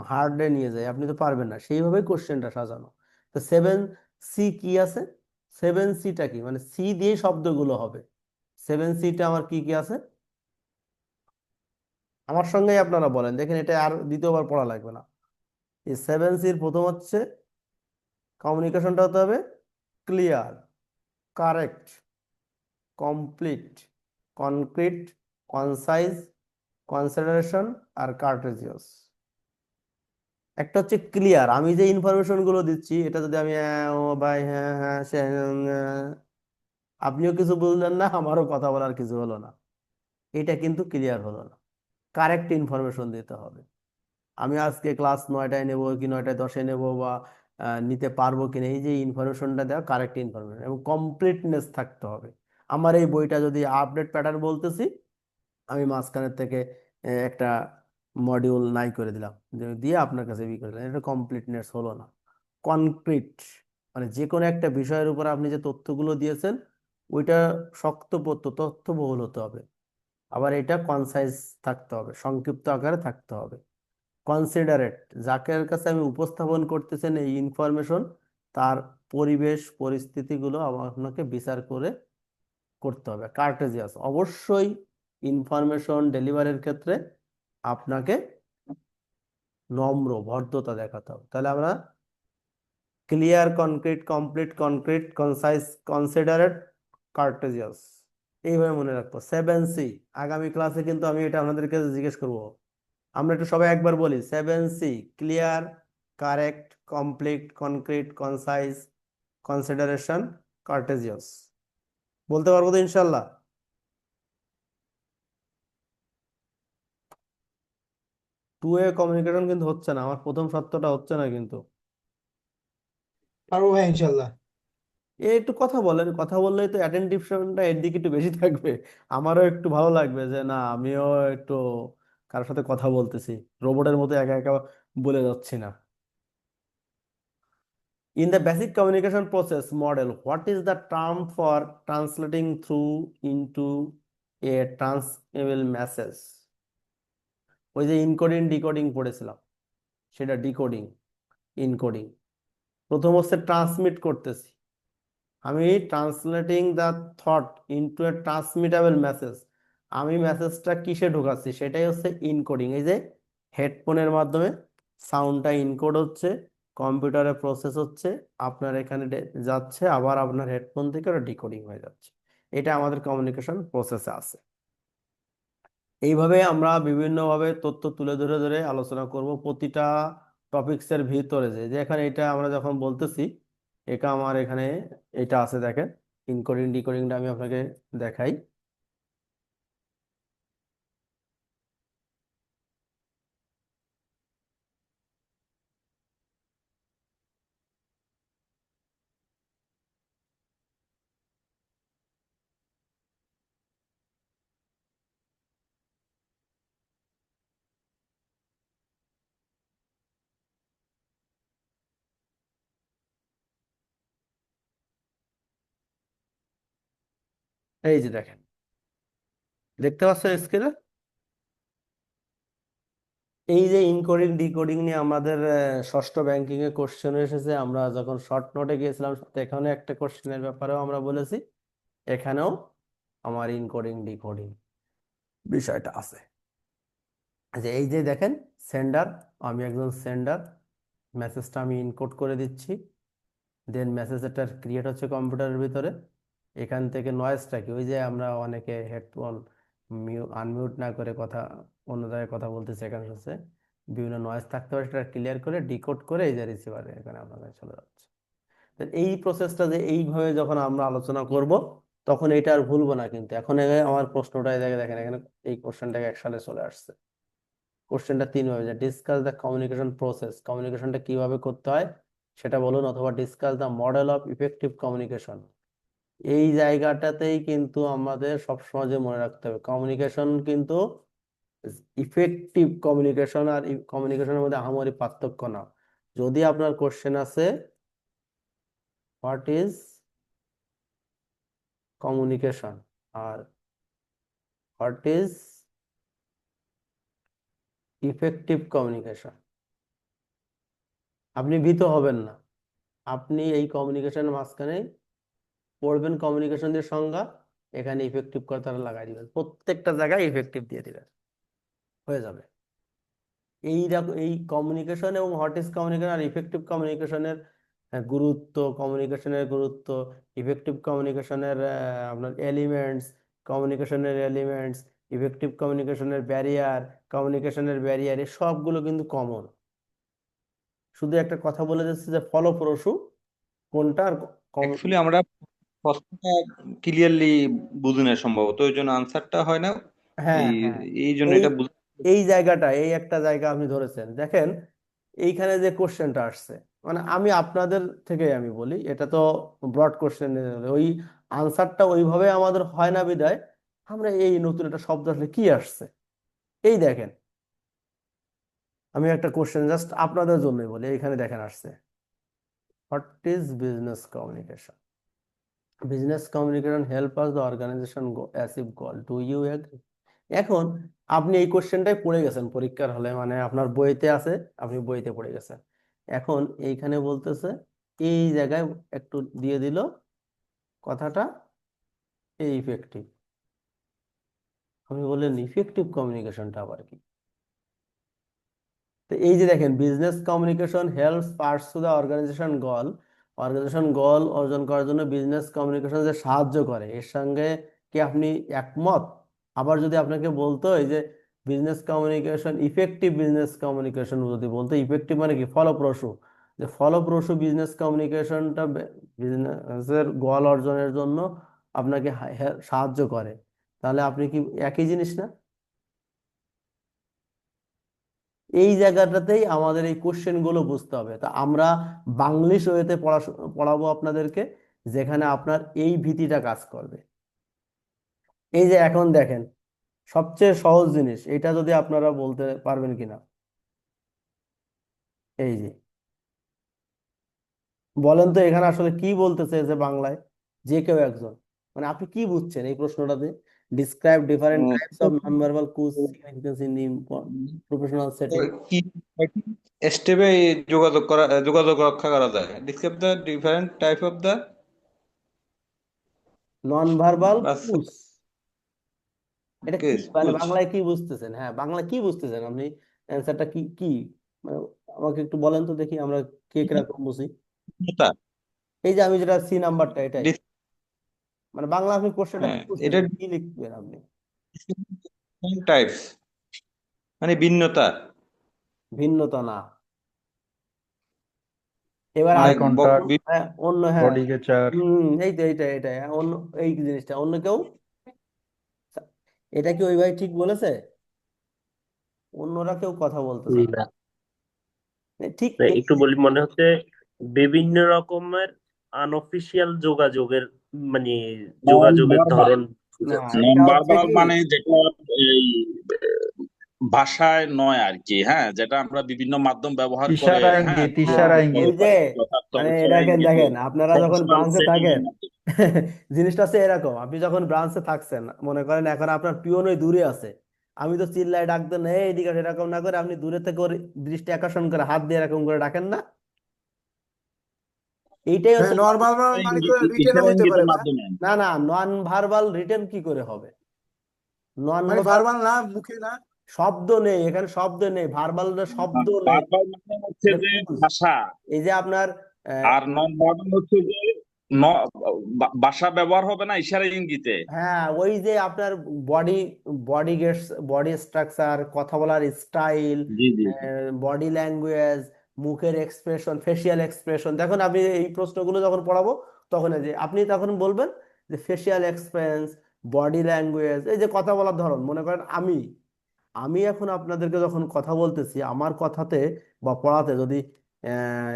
হার্ডে নিয়ে যাই আপনি তো পারবেন না, সেইভাবেই কোশ্চেনটা সাজানো। তো 7 C কি আছে, 7 Cটা কি, মানে সি দিয়ে শব্দগুলো হবে। 7 Cটা আমার কি কি আছে, আমার সঙ্গেই আপনারা বলেন, দেখেন এটা আর দ্বিতীয়বার পড়া লাগবে না। এই 7 Cর প্রথম হচ্ছে, কমিউনিকেশনটা হতে হবে clear, correct, complete, concrete, concise, consideration আর কার্টেজিয়াস। একটা হচ্ছে ক্লিয়ার, আমি যে ইনফরমেশন গুলো দিচ্ছি এটা যদি আমি ও ভাই হ্যাঁ হ্যাঁ সে আপনিও কিছু বুঝলেন না, আমারও কথা বলার কিছু হলো না, এটা কিন্তু ক্লিয়ার হলো না। কারেক্ট ইনফরমেশন দিতে হবে। আমি আজকে ক্লাস 9টায় নেব কি 9টায় 10-এ নেব, বা নিতে পারবো কিনা, এই যে ইনফরমেশনটা দেওয়া কারেক্ট ইনফরমেশন, এবং কমপ্লিটনেস থাকতে হবে। আমার এই বইটা যদি আপডেট প্যাটার্ন বলতেছি, আমি মাঝখানের থেকে একটা মডিউল নাই করে দিলাম, দিয়ে আপনার কাছে করে দিলাম, এটা কমপ্লিটনেস হলো না। কনক্রিট, মানে যে কোনো একটা বিষয়ের উপর আপনি যে তথ্যগুলো দিয়েছেন ওইটা শক্তপোক্ত তথ্যবহুল হতে হবে। আবার এটা কনসাইজ থাকতে হবে, সংক্ষিপ্ত আকারে থাকতে হবে। কনসিডারেট, যাকে কাছে আমি উপস্থাপন করতেছেন এই ইনফরমেশন, তার পরিবেশ পরিস্থিতিগুলো আপনাকে বিচার করে করতে হবে। কার্টেজিয়াস, অবশ্যই ইনফরমেশন ডেলিভারির ক্ষেত্রে আপনাকে নম্র ভদ্রতা দেখাতে হবে। তাহলে আমরা clear, concrete, complete, concrete, concise, considerate, courteous, এইভাবে মনে রাখবো 7 C। আগামী ক্লাসে কিন্তু আমি এটা আপনাদেরকে জিজ্ঞেস করব। আমরা একটু সবাই একবার বলি 7 C, clear, correct, complete, concrete, concise, consideration, courteous. বলতে পারবো তো ইনশাল্লাহ? 2A কমিউনিকেশন কিন্তু হচ্ছে না, আমার প্রথম সত্যটা হচ্ছে না কিন্তু। পারবো ভাই ইনশাল্লাহ। একটু কথা বলেন, কথা বললেই তো অ্যাটেনটিভটা এর দিকে একটু বেশি থাকবে। আমারও একটু ভালো লাগবে যে না, আমিও একটু কারোর সাথে কথা বলতেছি, রোবটের মতো একা একা বলে যাচ্ছি না। In the basic communication process model, what is the term for translating through into a transmittal message? ওই যে ইনকোডিং ডিকোডিং পড়েছিলাম, সেটা ডিকোডিং, ইনকোডিং। প্রথম হচ্ছে ট্রান্সমিট করতেছি, আমি translating the thought into a transmittable message. আমি মেসেজটা কিসে ঢোকাচ্ছি সেটাই হচ্ছে ইনকোডিং। এই যে হেডফোনের মাধ্যমে সাউন্ডটা ইনকোড হচ্ছে, কম্পিউটারে প্রসেস হচ্ছে, আপনার এখানে যাচ্ছে, আবার আপনার হেডফোন থেকে ওটা ডিকোডিং হয়ে যাচ্ছে। এটা আমাদের কমিউনিকেশন প্রসেসে আছে। এইভাবে আমরা বিভিন্নভাবে তথ্য তুলে ধরে ধরে আলোচনা করব প্রতিটা টপিক্সের ভিতরে। যে যে এখানে এটা আমরা যখন বলতেছি, এটা আমার এখানে এটা আছে দেখেন, ইনকোডিং ডিকোডিংটা আমি আপনাকে দেখাই। এই যে দেখেন, দেখতে পাচ্ছেন স্ক্রিনে? এই যে ইনকোডিং ডিকোডিং নিয়ে আমাদের ষষ্ঠ ব্যাংকিং এ কোশ্চেন এসেছে। আমরা যখন শর্ট নোটে গিয়েছিলাম এখানে একটা কোশ্চেনের ব্যাপারেও আমরা বলেছি, এখানেও আমার ইনকোডিং ডিকোডিং বিষয়টা আছে। যে এই যে দেখেন সেন্ডার, আমি একজন সেন্ডার, মেসেজটা আমি ইনকোড করে দিচ্ছি, দেন মেসেজটা ক্রিয়েট হচ্ছে কম্পিউটারের ভিতরে। এখান থেকে নয়েজটা কি, ওই যে আমরা অনেকে হেডফোন আনমিউট না করে কথা অন্য জায়গায় কথা বলতেছি, এখানে হচ্ছে বিভিন্ন নয়েজ থাকতে পারে, সেটা ক্লিয়ার করে ডিকোড করে এই যে রিসিভারে এখানে আপনাদের চলে যাচ্ছে। তো এই প্রসেসটা যে এইভাবে যখন আমরা আলোচনা করব তখন এটা আর ভুলবো না। কিন্তু এখন আমার প্রশ্নটা এই জায়গায় দেখেন, এখানে এই কোশ্চেনটাকে একসাথে চলে আসছে। কোশ্চেনটা তিনভাবে, যে ডিসকাস দ্য কমিউনিকেশন প্রসেস, কমিউনিকেশনটা কিভাবে করতে হয় সেটা বলুন, অথবা discuss the model of effective communication. এই জায়গাটাতেই কিন্তু আমাদের সবসময় যে মনে রাখতে হবে, কমিউনিকেশন কিন্তু ইফেক্টিভ কমিউনিকেশন আর কমিউনিকেশনের মধ্যে আহামরি পার্থক্য না। যদি আপনার কোশ্চেন আছে হোয়াট ইজ কমিউনিকেশন আর হোয়াট ইজ ইফেক্টিভ কমিউনিকেশন, আপনি ভীত হবেন না। আপনি এই কমিউনিকেশনের মাঝখানে পড়বেন কমিউনিকেশনের সংজ্ঞা, এখানে ইফেক্টিভ কথাটা লাগাই দিবেন, প্রত্যেকটা জায়গায় ইফেক্টিভ দিয়ে দিবেন, হয়ে যাবে। এই কমিউনিকেশন এবং হোয়াট ইজ কমিউনিকেশন আর ইফেক্টিভ কমিউনিকেশনের গুরুত্ব, কমিউনিকেশনের গুরুত্ব, ইফেক্টিভ কমিউনিকেশনের আপনার এলিমেন্টস, ইফেক্টিভ কমিউনিকেশনের ব্যারিয়ার, এই সবগুলো কিন্তু কমন। শুধু একটা কথা বলে যাচ্ছে যে ফলপ্রসূ কোনটা আর অ্যাকচুয়ালি আমরা প্রশ্নটা ক্লিয়ারলি বুঝি না সম্ভবত, ওই জন্য আনসারটা হয় না। হ্যাঁ এই হ্যাঁ, এই জন্য এই এটা বুঝ এই জায়গাটা, এই একটা জায়গা আপনি ধরেছেন। দেখেন এইখানে যে কোশ্চেনটা আসছে, মানে আমি আপনাদের থেকে আমি বলি, এটা তো ব্রড কোশ্চেন, ওই আনসারটা ওইভাবে আমাদের হয় না বিদায় আমরা এই নতুন একটা শব্দ আসলে কি আসছে। এই দেখেন, আমি একটা কোশ্চেন জাস্ট আপনাদের জন্যই বলি, এইখানে দেখেন আসছে what is business communication. Business communication help us the organization achieve goal, do you agree? এখন আপনি এই কোশ্চেনটাই পড়ে গেছেন পরীক্ষার হলে, মানে আপনার বইতে আছে, আপনি বইতে পড়ে গেছেন। এখন এইখানে বলতেছে এই জায়গায় একটু দিয়ে দিল কথাটা ইফেক্টিভ। আপনি বললেন ইফেক্টিভ কমিউনিকেশনটা আবার কি? তো এই যে দেখেন, business communication helps pursue the organization goal অর্জন করার জন্য বিজনেস কমিউনিকেশন যে সাহায্য করে, এর সঙ্গে কি আপনি একমত? আবার যদি আপনাকে বলতো এই যে ইফেক্টিভ বিজনেস কমিউনিকেশন যদি বলতো, ইফেক্টিভ মানে কি ফলপ্রসূ, যে ফলপ্রসূ বিজনেস কমিউনিকেশনটা বিজনেসের গোল অর্জনের জন্য আপনাকে সাহায্য করে, তাহলে আপনি কি একই জিনিস না? এই জায়গাটাতেই আমাদের এই কোশ্চেন গুলো বুঝতে হবে। তা আমরা বাংলিশ ওয়েতে পড়াবো আপনাদেরকে, যেখানে আপনার এই ভীতিটা কাজ করবে। এই যে এখন দেখেন সবচেয়ে সহজ জিনিস, এটা যদি আপনারা বলতে পারবেন কিনা, এই যে বলেন তো এখানে আসলে কি বলতে চেয়েছে বাংলায়, যে কেউ একজন, মানে আপনি কি বুঝছেন এই প্রশ্নটাতে? Describe different types of non verbal cues significance in the professional setting. কি স্টেপে যোগাযোগ রক্ষা করা যায়? Describe the different type of the non verbal bus cues, এটা কি কেস মানে কুচ বাংলায় কি বুঝতেছেন? হ্যাঁ, বাংলায় কি বুঝতেছেন আপনি? অ্যান্সারটা কি কি মানে আমাকে একটু বলেন তো দেখি, আমরা কে কিরকম বুঝি। এই যে আমি যেটা সি নাম্বারটা, এটাই মানে বাংলা আপনি কোশ্চেনটা কি এটা বুঝতেছেন, কি লিখবেন আপনি? টাইপস মানে ভিন্নতা, ভিন্নতা না। এবার আই মানে আপনি কন্টাক্ট, হ্যাঁ অন্য, হ্যাঁ বডি গেচার। এই তো এইটা হ্যাঁ, অন্য এই জিনিসটা অন্য কেউ, এটা কি ওই ভাই ঠিক বলেছে? অন্যরা কেউ কথা বলতেছে না। না, ঠিক একটু বলি, মনে হচ্ছে বিভিন্ন রকমের আনঅফিসিয়াল যোগাযোগের, মানে নন যোগাযোগের ভার্বাল। ধরন না, বুঝাচ্ছে। নন এটা হচ্ছে ভার্বাল কি, মানে যেটা এই ভাষায় নয় আর কি, হ্যাঁ, যেটা আমরা বিভিন্ন মাধ্যম ব্যবহার করে, ইশারা হ্যাঁ, ইঙ্গিত, হ্যাঁ ইশারা ওই ইঙ্গিত। যে যথার্থ মানে ইশারা দেখেন ইঙ্গিতে দেখেন আপনারা যখন প্রফেশনাল ব্রাঞ্চে সেটিং থাকেন, এর মধ্যে। জিনিসটা হচ্ছে এরকম, আপনি যখন ব্রাঞ্চে থাকছেন, মনে করেন এখন আপনার পিয়ন ওই দূরে আছে, আমি তো চিল্লায় ডাক দেন এই এদিকে আসো", এরকম না করে আপনি দূরে থেকে ওর দৃষ্টি আকর্ষণ করে হাত দিয়ে এরকম করে ডাকেন না? এইটাই হ্যাঁ, হচ্ছে নর্মাল মানে তো রিটেনও ইশারা হইতে পারে ইঙ্গিতের ভাইয়া। মাধ্যমে। না না, নন ভার্বাল রিটেন কি করে হবে? নন মানে ভার্বাল না, মুখে না। শব্দ নেই এখানে, শব্দ নেই, ভার্বাল শব্দ নেই, ভার্বাল মানে হচ্ছে এটা যে tools। ভাষা, এই যে আপনার আর নন ভার্বাল হচ্ছে যে ন- ভাষা ব্যবহার হবে না ইশারা ইঙ্গিতে। হ্যাঁ, ওই যে আপনার body body gets, body structure, কথা বলার স্টাইল, জি জি। বডি ল্যাঙ্গুয়েজ, মুখের এক্সপ্রেশন, ফেসিয়াল এক্সপ্রেশন। দেখুন আমি এই প্রশ্নগুলো যখন পড়াবো, তখন এই যে আপনি তখন বলবেন যে ফেসিয়াল এক্সপ্রেশন, বডি ল্যাঙ্গুয়েজ, এই যে কথা বলার ধরন। মনে করেন আমি আমি এখন আপনাদেরকে যখন কথা বলতেছি, আমার কথাতে বা পড়াতে যদি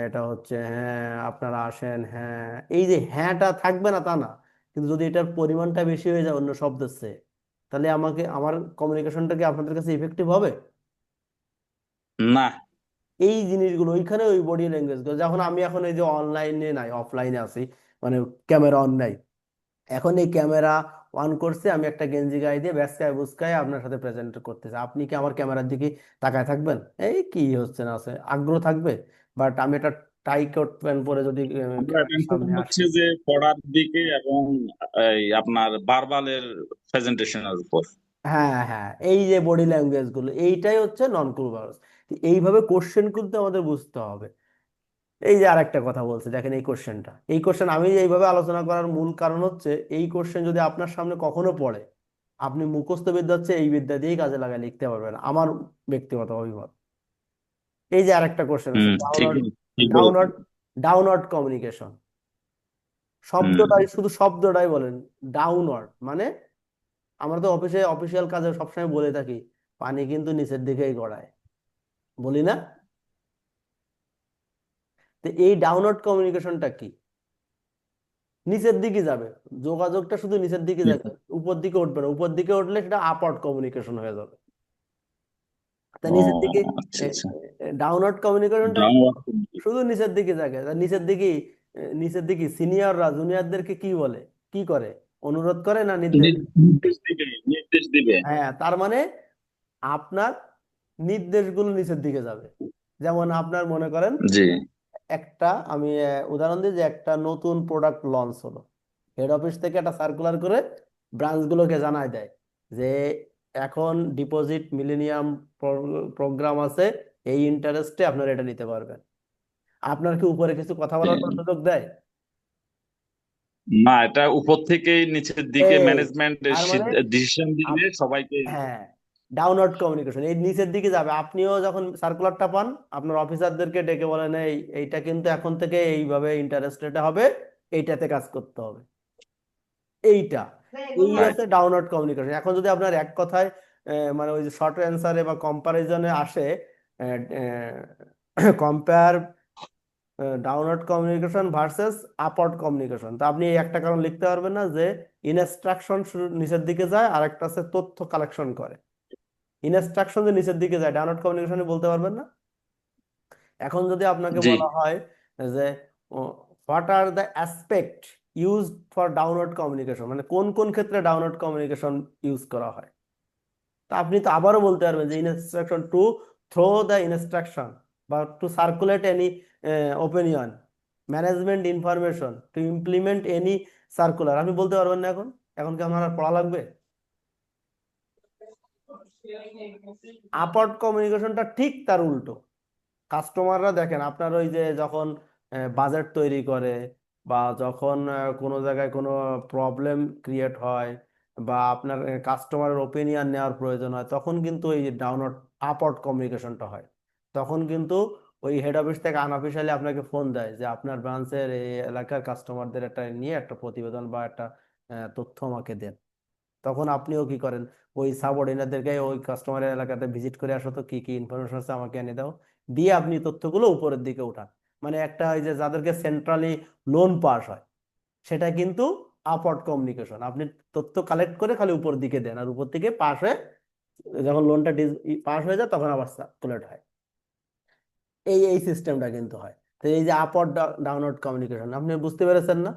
এটা হচ্ছে হ্যাঁ আপনারা আসেন, হ্যাঁ, এই যে হ্যাঁটা থাকবে না তা না, কিন্তু যদি এটার পরিমাণটা বেশি হয়ে যায় অন্য শব্দের চেয়ে, তাহলে আমার কমিউনিকেশনটা কি আপনাদের কাছে ইফেক্টিভ হবে? না। এই জিনিসগুলো ওইখানে, ওই বডি ল্যাঙ্গুয়েজ গুলো, যখন আমি এখন এই যে অনলাইনে নাই, অফলাইনে আছি, মানে ক্যামেরা অন নাই, এখন এই ক্যামেরা অন করছে, আমি একটা গেঞ্জি গায়ে দিয়ে ব্যাসকায় বুসকায় আপনার সাথে প্রেজেন্ট করতেছি, আপনি কি আমার ক্যামেরার দিকে তাকায় থাকবেন? এই কি হচ্ছে না আছে, আগ্রহ থাকবে। বাট আমি একটা টাই কোট প্যান্ট পরে যদি আমরা ক্যামেরার অ্যাটেনশন সামনে আসি, হচ্ছে যে পড়ার দিকে এবং এই আপনার ভার্বালের প্রেজেন্টেশনের উপর। হ্যাঁ হ্যাঁ, এই যে বডি ল্যাঙ্গুয়েজ গুলো, এইটাই হচ্ছে নন ভার্বাল। এইভাবে কোশ্চেন কিন্তু আমাদের বুঝতে হবে। এই যে আরেকটা কথা বলছে, দেখেন এই কোশ্চেনটা, এই কোশ্চেন আমি এইভাবে আলোচনা করার মূল কারণ হচ্ছে, এই কোশ্চেন যদি আপনার সামনে কখনো পড়ে, আপনি মুখস্থ বিদ্যা হচ্ছে এই বিদ্যা দিয়েই কাজে লাগায় লিখতে পারবেন, আমার ব্যক্তিগত অভিমত। এই যে আরেকটা কোশ্চেন আছে, ঠিক ডাউনওয়ার্ড ঠিক বলেছেন। Downward downward communication. হুম। শব্দটাই, শুধু শব্দটাই বলেন, ডাউনওয়ার্ড মানে, আমরা তো অফিসিয়াল কাজে সবসময় বলে থাকি পানি কিন্তু নিচের দিকেই গড়ায়, বলি না? তো এই ডাউনওয়ার্ড কমিউনিকেশনটা কি? নিচের দিকে যাবে, যোগাযোগটা শুধু নিচের দিকে যাবে, উপর দিকে উঠবে না, উপর দিকে উঠলে সেটা আপওয়ার্ড কমিউনিকেশন হয়ে যাবে। তা ও নিচের দিকে আচ্ছা আচ্ছা। ডাউনওয়ার্ড কমিউনিকেশনটা ডাউনওয়ার্ড শুধু নিচের দিকে যাবে, তা নিচের দিকে, নিচের দিকে সিনিয়ররা জুনিয়রদেরকে কি বলে, কি করে, অনুরোধ করে না নির্দেশ? নির্দেশ দিবে, নির্দেশ দিবে। হ্যাঁ, তার মানে আপনার নির্দেশগুলো নিচের দিকে যাবে। যেমন আপনার মনে করেন জি একটা, আমি উদাহরণ দিই, যে একটা নতুন প্রোডাক্ট লঞ্চ হলো, হেড অফিস থেকে একটা সার্কুলার করে ব্রাঞ্চগুলোকে জানায় দেয় যে এখন ডিপোজিট মিলেনিয়াম প্রোগ্রাম আছে, এই ইন্টারেস্টে আপনারা এটা নিতে পারবেন। আপনার কি উপরে কিছু কথা বলার কোনো সুযোগ দেয়? না, এটা উপর থেকেই নিচের দিকে এই, ম্যানেজমেন্ট তার মানে ডিসিশন দিলে সবাইকে। হ্যাঁ, ডাউনওয়ার্ড কমিউনিকেশন এই নিচের দিকে যাবে। আপনিও যখন সার্কুলারটা পান, আপনার অফিসারদেরকে ডেকে বলেন এইটা কিন্তু এখন থেকে এইভাবে ইন্টারেস্ট রেটে হবে, এইটাতে কাজ করতে হবে, এইটা, এই রাইট। আছে ডাউনওয়ার্ড কমিউনিকেশন। এখন যদি আপনার এক কথায় মানে ওই যে শর্ট অ্যান্সারে বা কম্পারিজনে আসে, compare downward communication versus upward communication, তা আপনি এই একটা কারণ লিখতে পারবেন না যে ইনস্ট্রাকশন শুরু নিচের দিকে যায়, আর একটা আছে তথ্য কালেকশন করে। ইনস্ট্রাকশন যে নিচের দিকে যায়, ডাউনলোড কমিউনিকেশনে বলতে পারবেন না। এখন যদি আপনাকে জি। বলা হয় যে what are the aspect use for download communication, মানে কোন কোন ক্ষেত্রে ডাউনলোড কমিউনিকেশন ইউজ করা হয়, তা আপনি তো আবারও বলতে পারবেন যে instruction to throw the instruction, বা to circulate any opinion, management information, to implement any circular. আপনি বলতে পারবেন না এখন, এখন কি আমার আর পড়া লাগবে? আপওয়ার্ড কমিউনিকেশনটা ঠিক তার উল্টো। কাস্টমাররা দেখেন আপনার ওই যে যখন বাজেট তৈরি করে, বা যখন কোনো জায়গায় কোনো প্রবলেম ক্রিয়েট হয়, বা আপনার কাস্টমারের ওপিনিয়ন নেওয়ার প্রয়োজন হয়, তখন কিন্তু এই ডাউনওয়ার্ড আপওয়ার্ড কমিউনিকেশনটা হয়। তখন কিন্তু ওই হেড অফিস থেকে আনঅফিসিয়ালি আপনাকে ফোন দেয় যে আপনার ব্রাঞ্চের এই এলাকার কাস্টমারদের একটা নিয়ে একটা প্রতিবেদন বা একটা তথ্য আমাকে দেন। তখন আপনিও কি করেন, ওই সাবঅর্ডিনেটদেরকে ওই কাস্টমারের এলাকাতে ভিজিট করে আসো, তো কি কি ইনফরমেশন আছে আমাকে এনে দাও, দিয়ে আপনি তথ্যগুলো উপরের দিকে উঠান। মানে একটা ওই যে যাদেরকে সেন্ট্রালি লোন পাস হয়, সেটা কিন্তু আপওয়ার্ড কমিউনিকেশন। আপনি তথ্য কালেক্ট করে খালি উপর দিকে দেন, আর উপর থেকে পাস হয়ে যখন লোনটা পাস হয়ে যায় তখন আবার সার্কুলেট হয়। এই এই সিস্টেমটা কিন্তু হয়। তো এই যে আপওয়ার্ড ডাউনওয়ার্ড কমিউনিকেশন, আপনি বুঝতে পেরেছেন না?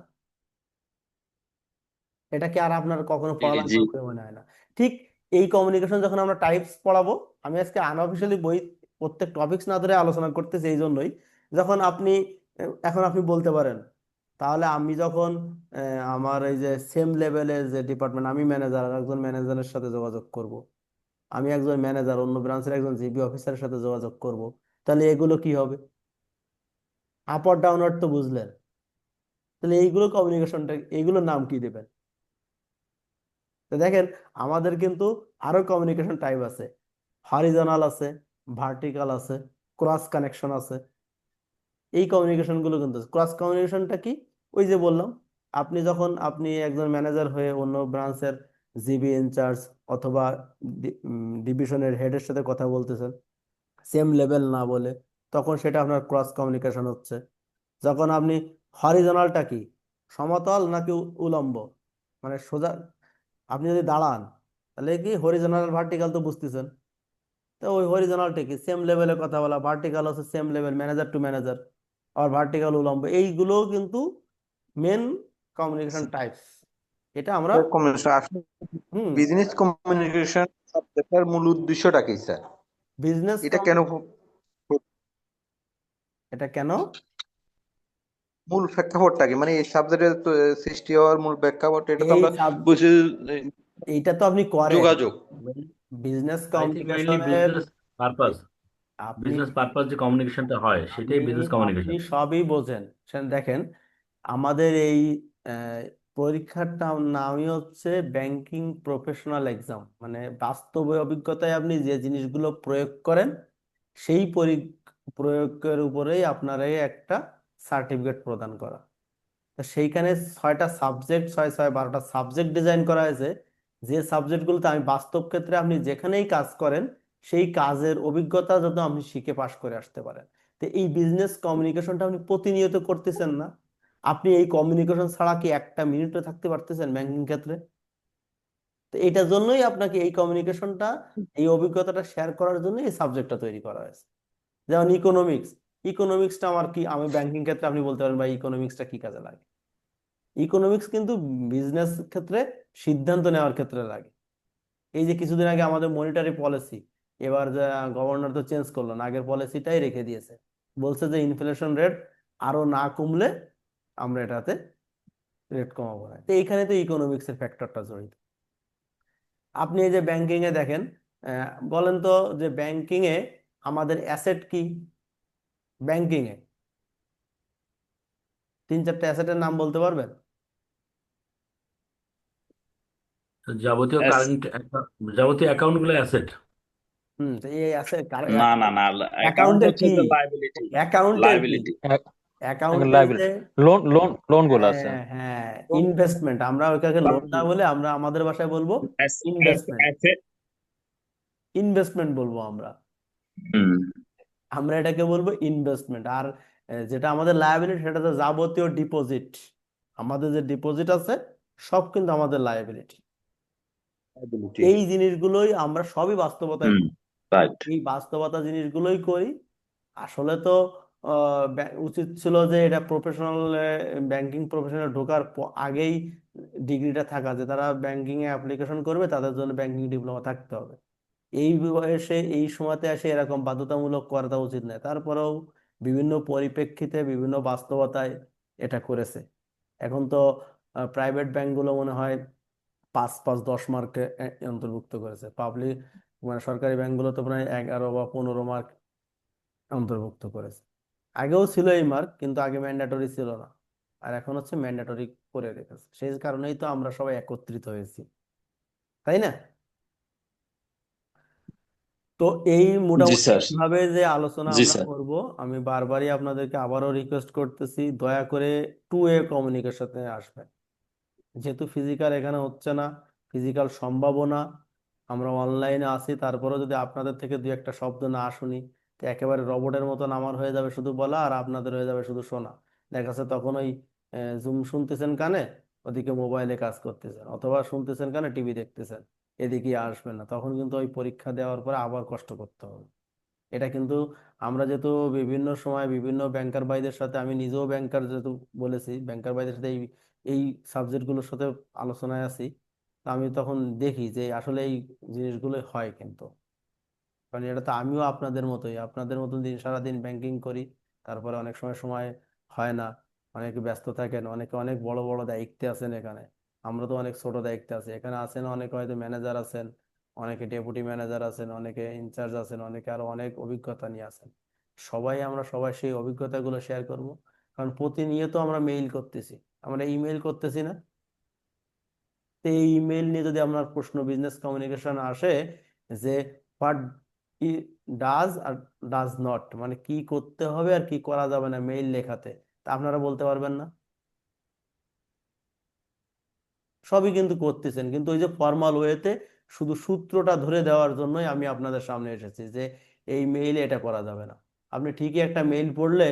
এটা কি আর আপনার কখনো জি পড়া জি লাগবে বলে মনে হয় না? ঠিক এই কমিউনিকেশন যখন আমরা টাইপস পড়াবো, আমি আজকে আনঅফিসিয়ালি বই প্রত্যেক টপিকস না ধরে আলোচনা করতেছি এই জন্যই, যখন আপনি এখন আপনি বলতে পারেন, তাহলে আমি যখন আমার এই যে সেম লেভেলের যে ডিপার্টমেন্ট, আমি ম্যানেজার আর একজন ম্যানেজারের সাথে যোগাযোগ করব, আমি একজন ম্যানেজার অন্য ব্রাঞ্চের একজন জিবি অফিসারের সাথে যোগাযোগ করব, তাহলে এগুলো কি হবে? আপ আর ডাউনওয়ার্ড তো বুঝলেন। তাহলে এইগুলো কমিউনিকেশনটা, এইগুলোর নাম কি দেবেন? তো দেখেন, আমাদের কিন্তু আরো কমিউনিকেশন টাইপ আছে, হরিজনাল আছে, ভার্টিক্যাল আছে, ক্রস কানেকশন আছে। এই কমিউনিকেশন গুলো কিন্তু, ক্রস কমিউনিকেশনটা কি? ওই যে বললাম, আপনি একজন ম্যানেজার হয়ে অন্য ব্রাঞ্চের জিবি ইনচার্জ অথবা ডিভিশনের হেডের সাথে কথা বলতেছেন সেম লেভেল না বলে, তখন সেটা আপনার ক্রস কমিউনিকেশন হচ্ছে। যখন আপনি, হরিজনালটা কি, সমতল নাকি উলম্ব, মানে সোজা, আপনি যদি দাঁড়ান তাহলে কি হরিজনাল ভার্টিক্যাল তো বুঝতেছেন। তো ওই হরিজনালটা কি, সেম লেভেলে কথা বলা, ভার্টিক্যাল হচ্ছে same level, manager to manager, আর ভার্টিক্যাল উলম্ব, এইগুলোও কিন্তু মেন কমিউনিকেশন টাইপস। এটা আমরা কমিউনিকেশন আসলে হুম বিজনেস কমিউনিকেশন সাবজেক্টের মূল উদ্দেশ্যটা কি স্যার? বিজনেস, এটা কেন এটা কেন মূল প্রেক্ষাপটটা কি, মানে এই সাবজেক্টের সৃষ্টি হওয়ার মূল প্রেক্ষাপট এটা তো এই আমরা সাব বুঝি এইটা তো আপনি করেন যোগাযোগ। বিজনেস আই থিঙ্ক মেইনলি কমিউনিকেশনের। বিজনেস পারপাস, আপনি বিজনেস পারপাস যে কমিউনিকেশনটা হয় আপনি সেটাই বিজনেস আপনি কমিউনিকেশন। সবই বোঝেন। দেখেন, আমাদের এই আহ, পরীক্ষার নামই হচ্ছে ব্যাংকিং প্রফেশনাল এক্সাম, মানে বাস্তব অভিজ্ঞতায় আপনি যে জিনিসগুলো প্রয়োগ করেন সেই প্রয়োগের উপরেই আপনার এই একটা সার্টিফিকেট প্রদান করা। তো সেইখানে 6টা সাবজেক্ট, 6 6 12টা সাবজেক্ট ডিজাইন করা হয়েছে, যে সাবজেক্টগুলোতে আমি বাস্তব ক্ষেত্রে আপনি যেখানেই কাজ করেন সেই কাজের অভিজ্ঞতা যাতে আপনি শিখে পাশ করে আসতে পারেন। তো এই বিজনেস কমিউনিকেশনটা আপনি প্রতিনিয়ত করতেছেন না? আপনি এই কমিউনিকেশন ছাড়া কি একটা মিনিটও থাকতে পারতেছেন ব্যাংকিং ক্ষেত্রে? তো এটার জন্যই আপনাকে এই কমিউনিকেশনটা, এই অভিজ্ঞতাটা শেয়ার করার জন্য এই সাবজেক্টটা তৈরি করা হয়েছে। যেমন ইকোনমিক্স, ইকোনমিক্সটা আমার কি, আমি ব্যাংকিং ক্ষেত্রে আপনি বলতে পারেন ভাই ইকোনমিক্সটা কি কাজে লাগে? ইকোনমিক্স কিন্তু বিজনেস ক্ষেত্রে সিদ্ধান্ত নেওয়ার ক্ষেত্রে লাগে। এই যে কিছুদিন আগে আমাদের মনিটারি পলিসি, এবার যে গভর্নর তো চেঞ্জ করলো না, আগের পলিসিটাই রেখে দিয়েছে, বলছে যে ইনফ্লেশন রেট আরো না কমলে আমরা এটাতে রেট কমাবো না। তো এইখানে তো ইকোনমিক্সের ফ্যাক্টরটা জড়িত। আপনি এই যে ব্যাংকিং এ দেখেন, বলেন তো যে ব্যাংকিং এ আমাদের অ্যাসেট কি? ব্যাংকিং এ 3 4টা অ্যাসেটের নাম বলতে পারবেন? তো যাবতীয় এস- কারেন্ট, যাবতীয় অ্যাকাউন্ট গুলো অ্যাসেট। তো এই অ্যাসেট, না না না, অ্যাকাউন্ট অ্যাকাউন্টে হচ্ছে কি, যে লাইবিলিটি, অ্যাকাউন্টের কি, লাইবিলিটি। অ্যাকাউন্টে যে লাইবিলিটি, লোন লোন লোন গুলো আছে। হ্যাঁ হ্যাঁ ইনভেস্টমেন্ট, আমরা ওইটাকে লোন না বলে আমরা আমাদের ভাষায় বলবো ইনভেস্টমেন্ট, ইনভেস্টমেন্ট বলবো আমরা। হুম আমরা এটাকে বলবো ইনভেস্টমেন্ট। আর যেটা আমাদের লায়াবিলিটি সেটা তো যাবতীয় ডিপোজিট, আমাদের যে ডিপোজিট আছে সব কিন্তু আমাদের লায়াবিলিটি। লায়াবিলিটি। এই জিনিসগুলোই আমরা সবই বাস্তবতায় হুম, রাইট। এই বাস্তবতা জিনিসগুলোই করি। আসলে তো উচিত ছিল যে এটা প্রফেশনাল, ব্যাংকিং প্রফেশনাল ঢোকার আগেই ডিগ্রিটা থাকা, যে তারা ব্যাংকিং এ অ্যাপ্লিকেশন করবে তাদের জন্য ব্যাংকিং ডিপ্লোমা থাকতে হবে। এই বয়সে এই সময়তে এসে এরকম বাধ্যতামূলক করা উচিত নয়, তারপরেও বিভিন্ন পরিপ্রেক্ষিতে বিভিন্ন বাস্তবতায় এটা করেছে। এখন তো প্রাইভেট ব্যাংকগুলো মনে হয় 5 5 10 মার্কে অন্তর্ভুক্ত করেছে, পাবলিক মানে সরকারি ব্যাংকগুলো তো প্রায় 11 বা 15 মার্ক অন্তর্ভুক্ত করেছে। আগেও ছিল এই মার্ক, কিন্তু আগে ম্যান্ডেটরি ছিল না, আর এখন হচ্ছে ম্যান্ডেটরি করে রেখেছে। সেই কারণেই তো আমরা সবাই একত্রিত হয়েছি, তাই না? তো এই জি মোটামুটি স্যার, এইভাবে যে আলোচনা জি আমরা স্যার। করব, আমি বারবারই আপনাদেরকে আবারও রিকোয়েস্ট করতেছি, দয়া করে 2 ওয়ে কমিউনিকেশনে আসবেন। যেহেতু ফিজিক্যাল এখানে হচ্ছে না, ফিজিক্যাল সম্ভাবনা, আমরা অনলাইনে আছি, তারপরেও যদি আপনাদের থেকে 2 একটা শব্দ না শুনি, তো একেবারে রবটের মতন আমার হয়ে যাবে শুধু বলা, আর আপনাদের হয়ে যাবে শুধু শোনা। দেখা যাচ্ছে তখন ওই জুম শুনতেছেন কানে, ওদিকে মোবাইলে কাজ করতেছেন, অথবা শুনতেছেন কানে টিভি দেখতেছেন, এদিকে আসবেন না, তখন কিন্তু ওই পরীক্ষা দেওয়ার পরে আবার কষ্ট করতে হবে। এটা কিন্তু আমরা যেহেতু বিভিন্ন সময় বিভিন্ন ব্যাংকার ভাইদের সাথে, আমি নিজেও ব্যাংকার যেহেতু বলেছি, ব্যাংকার ভাইদের সাথে এই এই সাবজেক্টগুলোর সাথে আলোচনায় আছি, তো আমি তখন দেখি যে আসলে এই জিনিসগুলো হয় কিন্তু। কারণ এটা তো আমিও আপনাদের মতোই, আপনাদের মতন দিন সারাদিন ব্যাংকিং করি, তারপরে অনেক সময় সময় হয় না, অনেকে ব্যস্ত থাকেন, অনেকে অনেক বড় বড় দায়িত্বে আছেন এখানে। আমরা তো অনেক ছোট দায়িত্বে আছি, এখানে আছেন অনেকে হয়তো ম্যানেজার আছেন, অনেকে ডেপুটি ম্যানেজার আছেন, অনেকে ইনচার্জ আছেন, অনেকে আরো অনেক অভিজ্ঞতা নিয়ে আছেন। আমরা সবাই সেই অভিজ্ঞতাগুলো শেয়ার করব। কারণ প্রতিনিয়ত আমরা মেইল করতেছি, আমরা ইমেল করতেছি না? তো এই ইমেল নিয়ে যদি আপনার প্রশ্ন বিজনেস কমিউনিকেশন আসে যে হোয়াট ই ডাজ আর ডাজ নট, মানে কি করতে হবে আর কি করা যাবে না মেইল লেখাতে, তা আপনারা বলতে পারবেন না? সবই কিন্তু করতেছেন, কিন্তু ওই যে ফর্মাল ওয়েতে শুধু সূত্রটা ধরে দেওয়ার জন্যই আমি আপনাদের সামনে এসেছি যে এই মেইলে এটা করা যাবে না। আপনি ঠিকই একটা মেইল পড়লে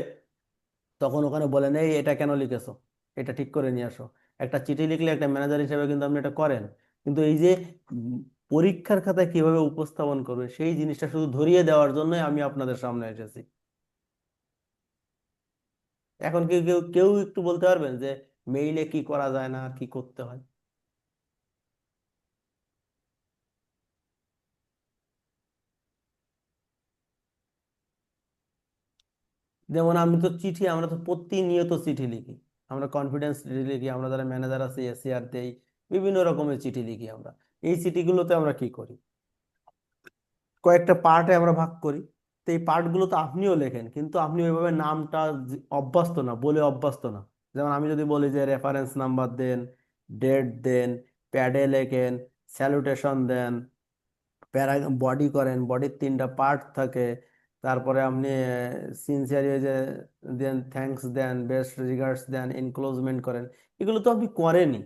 তখন ওখানে বলেন এই এটা কেন লিখেছো, এটা ঠিক করে নিয়ে আসো। একটা চিঠি লিখলে একটা ম্যানেজার হিসেবে কিন্তু আপনি এটা করেন, কিন্তু এই যে উম, পরীক্ষার খাতায় কিভাবে উপস্থাপন করবে সেই জিনিসটা শুধু ধরিয়ে দেওয়ার জন্যই আমি আপনাদের সামনে এসেছি। এখন কেউ কেউ কেউ একটু বলতে পারবেন যে মেইলে কি করা যায় না আর কি করতে হয়? যেমন আমরা তো প্রতিনিয়ত চিঠি লিখি, আমরা কনফিডেন্স চিঠি লিখি, আমরা যারা ম্যানেজার আছে এসিআর দেই, বিভিন্ন রকমের চিঠি লিখি আমরা। এই চিঠিগুলোতে আমরা কি করি, কয়েকটা পার্টে আমরা ভাগ করি। তো এই পার্টগুলো তো আপনিও লেখেন, কিন্তু আপনি ওইভাবে নামটা অভ্যস্ত না, বলে অভ্যস্ত না। যেমন আমি যদি বলি যে রেফারেন্স নাম্বার দেন, ডেট দেন, প্যাডে লেখেন, স্যালুটেশন দেন, প্যারা বডি করেন, বডির 3টা পার্ট থাকে, তারপরে আপনি সিনসিয়ারি যে দেন, থ্যাঙ্কস দেন, বেস্ট রিগার্ডস দেন, এনক্লোজমেন্ট করেন, এগুলো তো আপনি করেনই।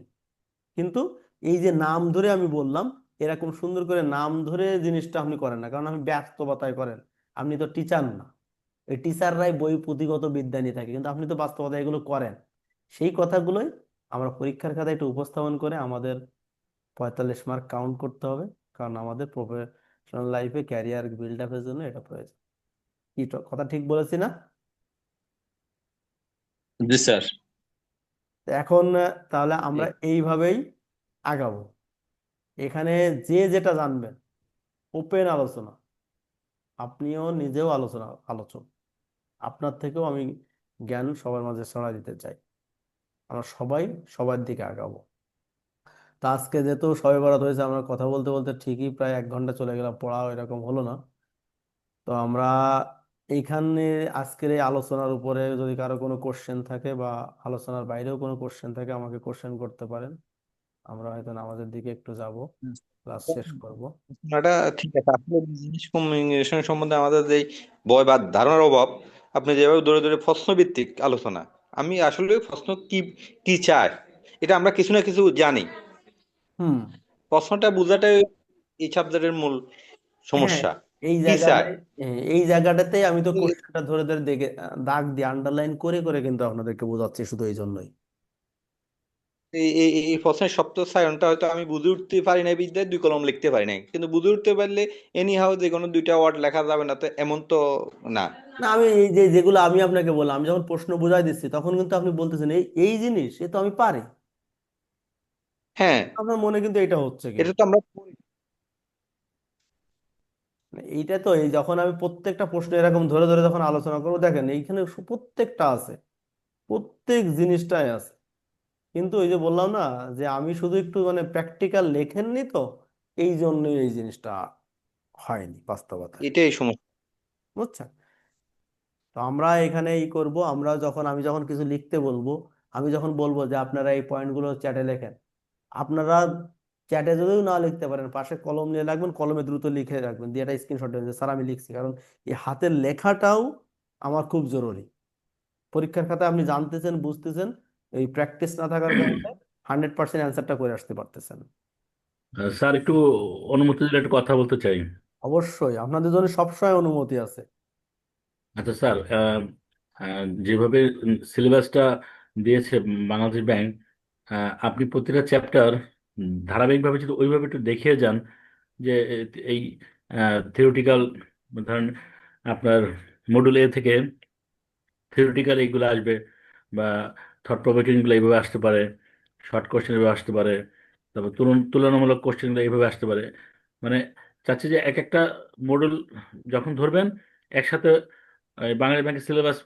কিন্তু এই যে নাম ধরে আমি বললাম, এরকম সুন্দর করে নাম ধরে জিনিসটা আপনি করেন না, কারণ আপনি বাস্তবতায় করেন। আপনি তো টিচার না, এই টিচাররাই বই পুঁথিগত বিদ্যা নিয়ে থাকে, কিন্তু আপনি তো বাস্তবতায় এগুলো করেন। সেই কথাগুলোই আমরা পরীক্ষার খাতায় একটু উপস্থাপন করে আমাদের 45 মার্ক কাউন্ট করতে হবে, কারণ আমাদের প্রফেশনাল লাইফে ক্যারিয়ার বিল্ড আপের জন্য এটা প্রয়োজন। কথা ঠিক বলেছি না? জি স্যার। তো এখন তাহলে আমরা ঠিক। এইভাবেই আগাবো। এখানে যে যেটা জানবেন, ওপেন আলোচনা, আপনিও নিজেও আলোচক, আপনার থেকেও আমি জ্ঞান সবার মাঝে ছড়া দিতে চাই। আমরা সবাই সবার দিকে আগাবো। তা আজকে যেহেতু সবে বরাত হয়েছে, আমরা কথা বলতে বলতে ঠিকই প্রায় 1 ঘন্টা চলে গেলাম, পড়াও এরকম হলো না। তো আমরা এইখানে আজকের এই আলোচনার উপরে যদি কারো কোনো কোশ্চেন থাকে বা আলোচনার বাইরেও কোনো কোশ্চেন থাকে আমাকে কোশ্চেন করতে পারেন। আমরা হয়তো নামাজের দিকে একটু যাব, ক্লাস শেষ করব। এটা ঠিক আছে। আসলে বিজনেস কমিউনিকেশন সম্বন্ধে আমাদের যে ভয় বা ধারণার অভাব, আপনি যেভাবে ধরে ধরে প্রশ্ন ভিত্তিক আলোচনা, আমি আসলে প্রশ্ন কি কি চায় এটা আমরা কিছু না কিছু জানি। হুম। প্রশ্নটা বোঝাটাই এই সাবজেক্টের মূল হ্যাঁ, সমস্যা। এই কি চায় জায়গাটায়, এই জায়গাটাতেই আমি তো কোশ্চেনটা ধরে ধরে দেখে দাগ দিয়ে আন্ডারলাইন করে করে কিন্তু আপনাদেরকে বোঝাচ্ছি শুধু এই জন্যই। এই এই এই প্রশ্নের সপ্ত সায়নটা হয়তো আমি বুঝে উঠতে পারি নাই বিদ্যায় 2 কলম লিখতে পারি নাই, কিন্তু বুঝে উঠতে পারলে এনি হাউ যে কোনো 2টা ওয়ার্ড লেখা যাবে না তো এমন তো না। না, আমি এই যে যেগুলো আমি আপনাকে বললাম, আমি যখন প্রশ্ন বুঝাই দিচ্ছি তখন কিন্তু আপনি বলতেছেন এই এই জিনিস এ তো আমি পারি। হ্যাঁ, আপনার মনে কিন্তু এটা হচ্ছে এটা কিন্তু তো আমরা মানে এইটা তো, এই যখন আমি প্রত্যেকটা প্রশ্ন এরকম ধরে ধরে যখন আলোচনা করবো, দেখেন এইখানে প্রত্যেকটা আছে, প্রত্যেক জিনিসটাই আছে। কিন্তু ওই যে বললাম না যে আমি শুধু একটু মানে প্র্যাকটিক্যাল লেখেননি তো, এই জন্যই এই জিনিসটা হয়নি বাস্তবতায়। এটাই সমস্যা। বুঝছেন? তো আমরা এখানে ই করব, আমি যখন কিছু লিখতে বলবো, আমি যখন বলবো যে আপনারা এই পয়েন্টগুলো চ্যাটে লেখেন, আপনারা চ্যাটে যদিও না লিখতে পারেন, পাশে কলম নিয়ে রাখবেন, কলমে দ্রুত লিখে রাখবেন, দিয়ে একটা স্ক্রিনশট দেবেন যে স্যার আমি লিখছি। কারণ এই হাতের লেখাটাও আমার খুব জরুরি। পরীক্ষার খাতায় আপনি জানতেছেন, বুঝতেছেন, এই প্র্যাকটিস না থাকার কারণে 100% অ্যান্সারটা করে আসতে পারতেছেন না। স্যার একটু অনুমতি দিলে একটু কথা বলতে চাই। অবশ্যই আপনাদের জন্য সবসময় অনুমতি আছে। আচ্ছা স্যার, যেভাবে সিলেবাসটা দিয়েছে বাংলাদেশ ব্যাংক, আপনি প্রতিটা চ্যাপ্টার ধারাবাহিকভাবে যদি ওইভাবে একটু দেখিয়ে যান যে এই থিওরিটিক্যাল ধরেন আপনার মডুল এ থেকে থিওরিটিক্যাল এইগুলো আসবে, বা থট প্রভোকিং গুলো এইভাবে আসতে পারে, শর্ট কোশ্চেন এইভাবে আসতে পারে, তারপর তুলনামূলক কোশ্চেন গুলো এইভাবে আসতে পারে। মানে চাচ্ছি যে এক একটা মডুল যখন ধরবেন একসাথে বাঙালি ব্যাংকের সিলেবাস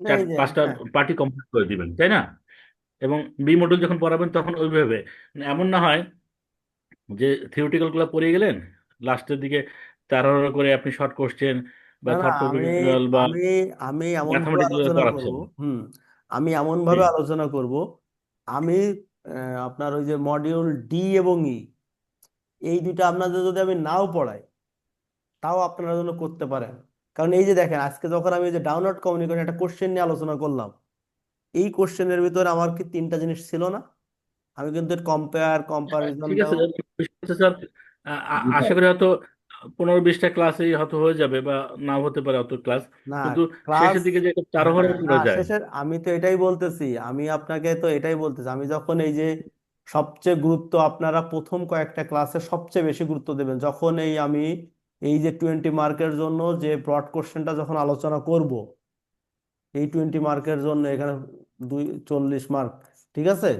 এই যে 5টা হ্যাঁ, পার্টি কমপ্লিট করে দিবেন, তাই না? এবং বি মডুল যখন পড়াবেন তখন ওইভাবে, মানে এমন না হয় যে থিওরিটিক্যাল গুলো পড়িয়ে গেলেন, লাস্টের দিকে তাড়াহুড়ো করে আপনি শর্ট কোশ্চেন বা না না থট আমি প্রভোকিং বা আমি আমি এমন ভাবে ম্যাথমেটিক্স আলোচনা করব। পড়াচ্ছেন। আমি এমন জি। ভাবে আলোচনা করব। আমি আপনার ওই যে মডিউল ডি এবং ই, এই দুইটা আপনাদের যদি আমি নাও পড়াই তাও আপনারা জন্য করতে পারেন। কারণ এই যে দেখেন, আজকে যখন আমি ওই যে ডাউনলোড কমিউনিকেশন একটা কোশ্চেন নিয়ে আলোচনা করলাম, এই কোশ্চেনের ভিতরে আমার কি তিনটা জিনিস ছিল না? আমি কিন্তু ঠিক আছে, কম্পারিজনটাও বিষয় হচ্ছে স্যার, আশা করি হয়তো 15-20টা ক্লাসেই হয়তো হয়ে যাবে, বা নাও হতে পারে অত ক্লাস, না কিন্তু ক্লাস। শেষের দিকে যে একটা তাড়াহুড়ো হ্যাঁ না করে যায়। শেষের, আমি তো এটাই বলতেছি, আমি আপনাকে তো এটাই বলতেছি। আমি যখন এই যে সবচেয়ে গুরুত্ব আপনারা প্রথম কয়েকটা ক্লাসে সবচেয়ে বেশি গুরুত্ব দেবেন, যখন আমি এই যে 20 মার্কের জন্য যে ব্রড কোশ্চেনটা যখন আলোচনা করব, এই 20 মার্কের জন্য এখানে 40 মার্ক, ঠিক আছে?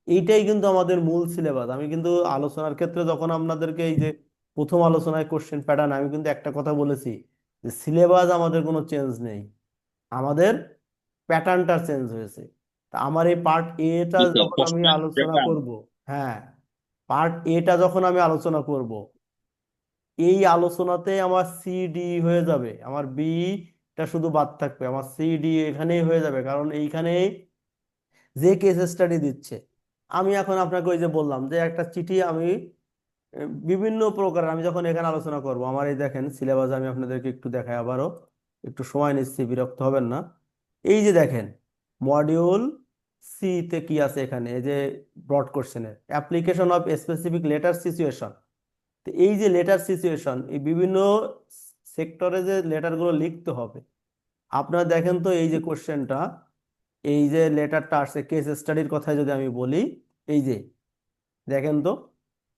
এইটাই কিন্তু আমাদের মূল সিলেবাস। আমি কিন্তু আলোচনার ক্ষেত্রে যখন আপনাদেরকে এই যে প্রথম আলোচনায় কোশ্চেন প্যাটার্ন, আমি কিন্তু একটা কথা বলেছি যে সিলেবাস আমাদের কোনো চেঞ্জ নেই, আমাদের প্যাটার্নটা চেঞ্জ হয়েছে। তা আমার এই পার্ট এটা আচ্ছা, যখন আমি কোশ্চেন আলোচনা প্যাটার্ন। করব, হ্যাঁ, পার্ট এটা যখন আমি আলোচনা করব, এই আলোচনাতে আমার সিডি হয়ে যাবে, আমার বিটা শুধু বাদ থাকবে, আমার সিডি এখানেই হয়ে যাবে। কারণ এইখানেই যে কেস স্টাডি দিচ্ছে, আমি এখন আপনাকে ওই যে বললাম যে একটা চিঠি আমি বিভিন্ন প্রকার, আমি যখন এখানে আলোচনা করব, আমার এই দেখেন সিলেবাস আমি আপনাদেরকে একটু দেখাই আবারও, একটু সময় নিচ্ছি, বিরক্ত হবেন না। এই যে দেখেন মডিউল সি তে কি আছে, এখানে এই যে ব্রড কোশ্চেনের application of specific letter situation. তো এই যে লেটার সিচুয়েশন, এই বিভিন্ন সেক্টরে যে লেটারগুলো লিখতে হবে, আপনারা দেখেন তো এই যে কোশ্চেনটা, এই যে লেটারটা আসছে কেস স্টাডির কথায় যদি আমি বলি, এই যে দেখেন তো,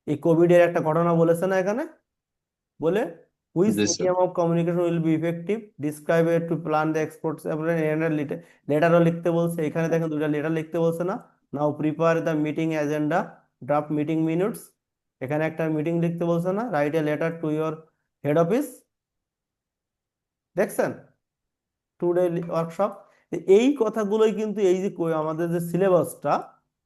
এই কোভিড এর একটা ঘটনা বলেছে না এখানে, বলে হুইচ জি sir. Medium of communication will be effective, describe it to plan the exports. লেটারও লিখতে বলছে, এখানে দেখেন দুটা লেটার লিখতে বলছে না? Now prepare the meeting agenda, draft meeting minutes. এখানে একটা মিটিং লিখতে বলছে না? Write a letter to your head office. দেখছেন? Today workshop. এই কথাগুলোই কিন্তু এই যে আমাদের যে সিলেবাসটা,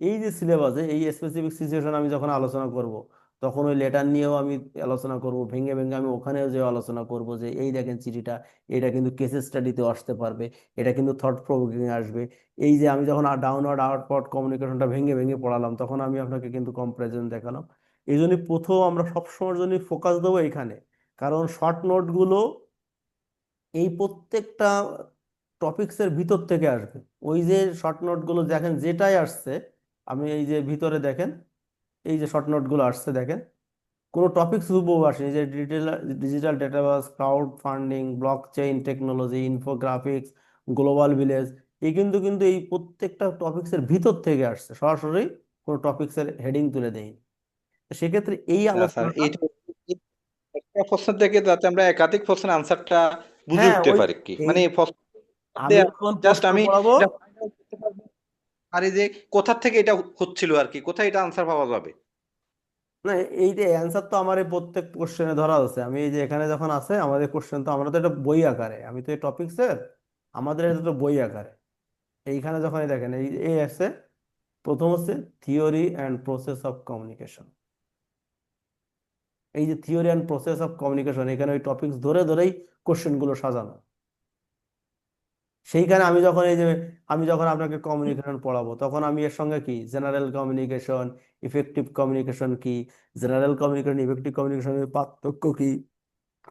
এই যে সিলেবাসে এই স্পেসিফিক সিচুয়েশন আমি যখন আলোচনা করব, তখন ওই লেটার নিয়েও আমি আলোচনা করব, ভেঙে ভেঙে আমি ওখানেও যে আলোচনা করব যে এই দেখেন চিঠিটা, এটা কিন্তু কেস স্টাডিতেও আসতে পারবে, এটা কিন্তু থট প্রভোকিং আসবে। এই যে আমি যখন ডাউনওয়ার্ড আউটওয়ার্ড কমিউনিকেশনটা ভেঙে ভেঙে পড়ালাম, তখন আমি আপনাকে কিন্তু কম্পারিজন দেখালাম। এই জন্য প্রথম আমরা সবসময়ের জন্য ফোকাস দেবো এখানে। কারণ শর্ট নোটগুলো এই প্রত্যেকটা টপিকসের ভিতর থেকে আসবে। ওই যে শর্ট নোটগুলো দেখেন যেটাই আসছে, আমি এই যে ভিতরে দেখেন, এই যে শর্ট নোটগুলো আসছে দেখেন, কোনো টপিকস হুবহু আসেনি। যে digital database, crowd funding, block chain technology, infographics, global village, এই কিন্তু কিন্তু এই প্রত্যেকটা টপিকসের ভিতর থেকে আসছে, সরাসরি কোনো টপিকসের হেডিং তুলে দেয়নি। তো সেক্ষেত্রে এই না স্যার, আলোচনাটা, এইটা একটা প্রশ্ন থেকে যাতে আমরা একাধিক প্রশ্নের আনসারটা বুঝে হ্যাঁ উঠতে ওই পারি কি, এই মানে প্রশ্ন আমি যখন জাস্ট প্রশ্ন আমি পড়াবো, এটা find out করতে পারবো, আর এই যে কোথা থেকে এটা হচ্ছিল আর কি, কোথায় এটা আনসার পাওয়া যাবে। না এই যে অ্যান্সার তো আমার এই প্রত্যেক কোশ্চেনে ধরা আছে। আমি এই যে এখানে যখন আছে আমাদের কোশ্চেন, তো আমরা তো এটা বই আকারে, আমি তো এই টপিক্সের, আমাদের এটা তো বই আকারে। এইখানে যখন এই দেখেন এই এই আছে, প্রথম হচ্ছে theory and process of communication. এই যে theory and process of communication, এখানে ওই টপিক্স ধরে ধরেই কোশ্চেনগুলো সাজানো। সেইখানে আমি যখন এই যে আমি যখন আপনাকে কমিউনিকেশন পড়াবো, তখন আমি এর সঙ্গে কি জেনারেল কমিউনিকেশন, ইফেক্টিভ কমিউনিকেশন কি, জেনারেল কমিউনিকেশন ইফেক্টিভ কমিউনিকেশনের পার্থক্য কি,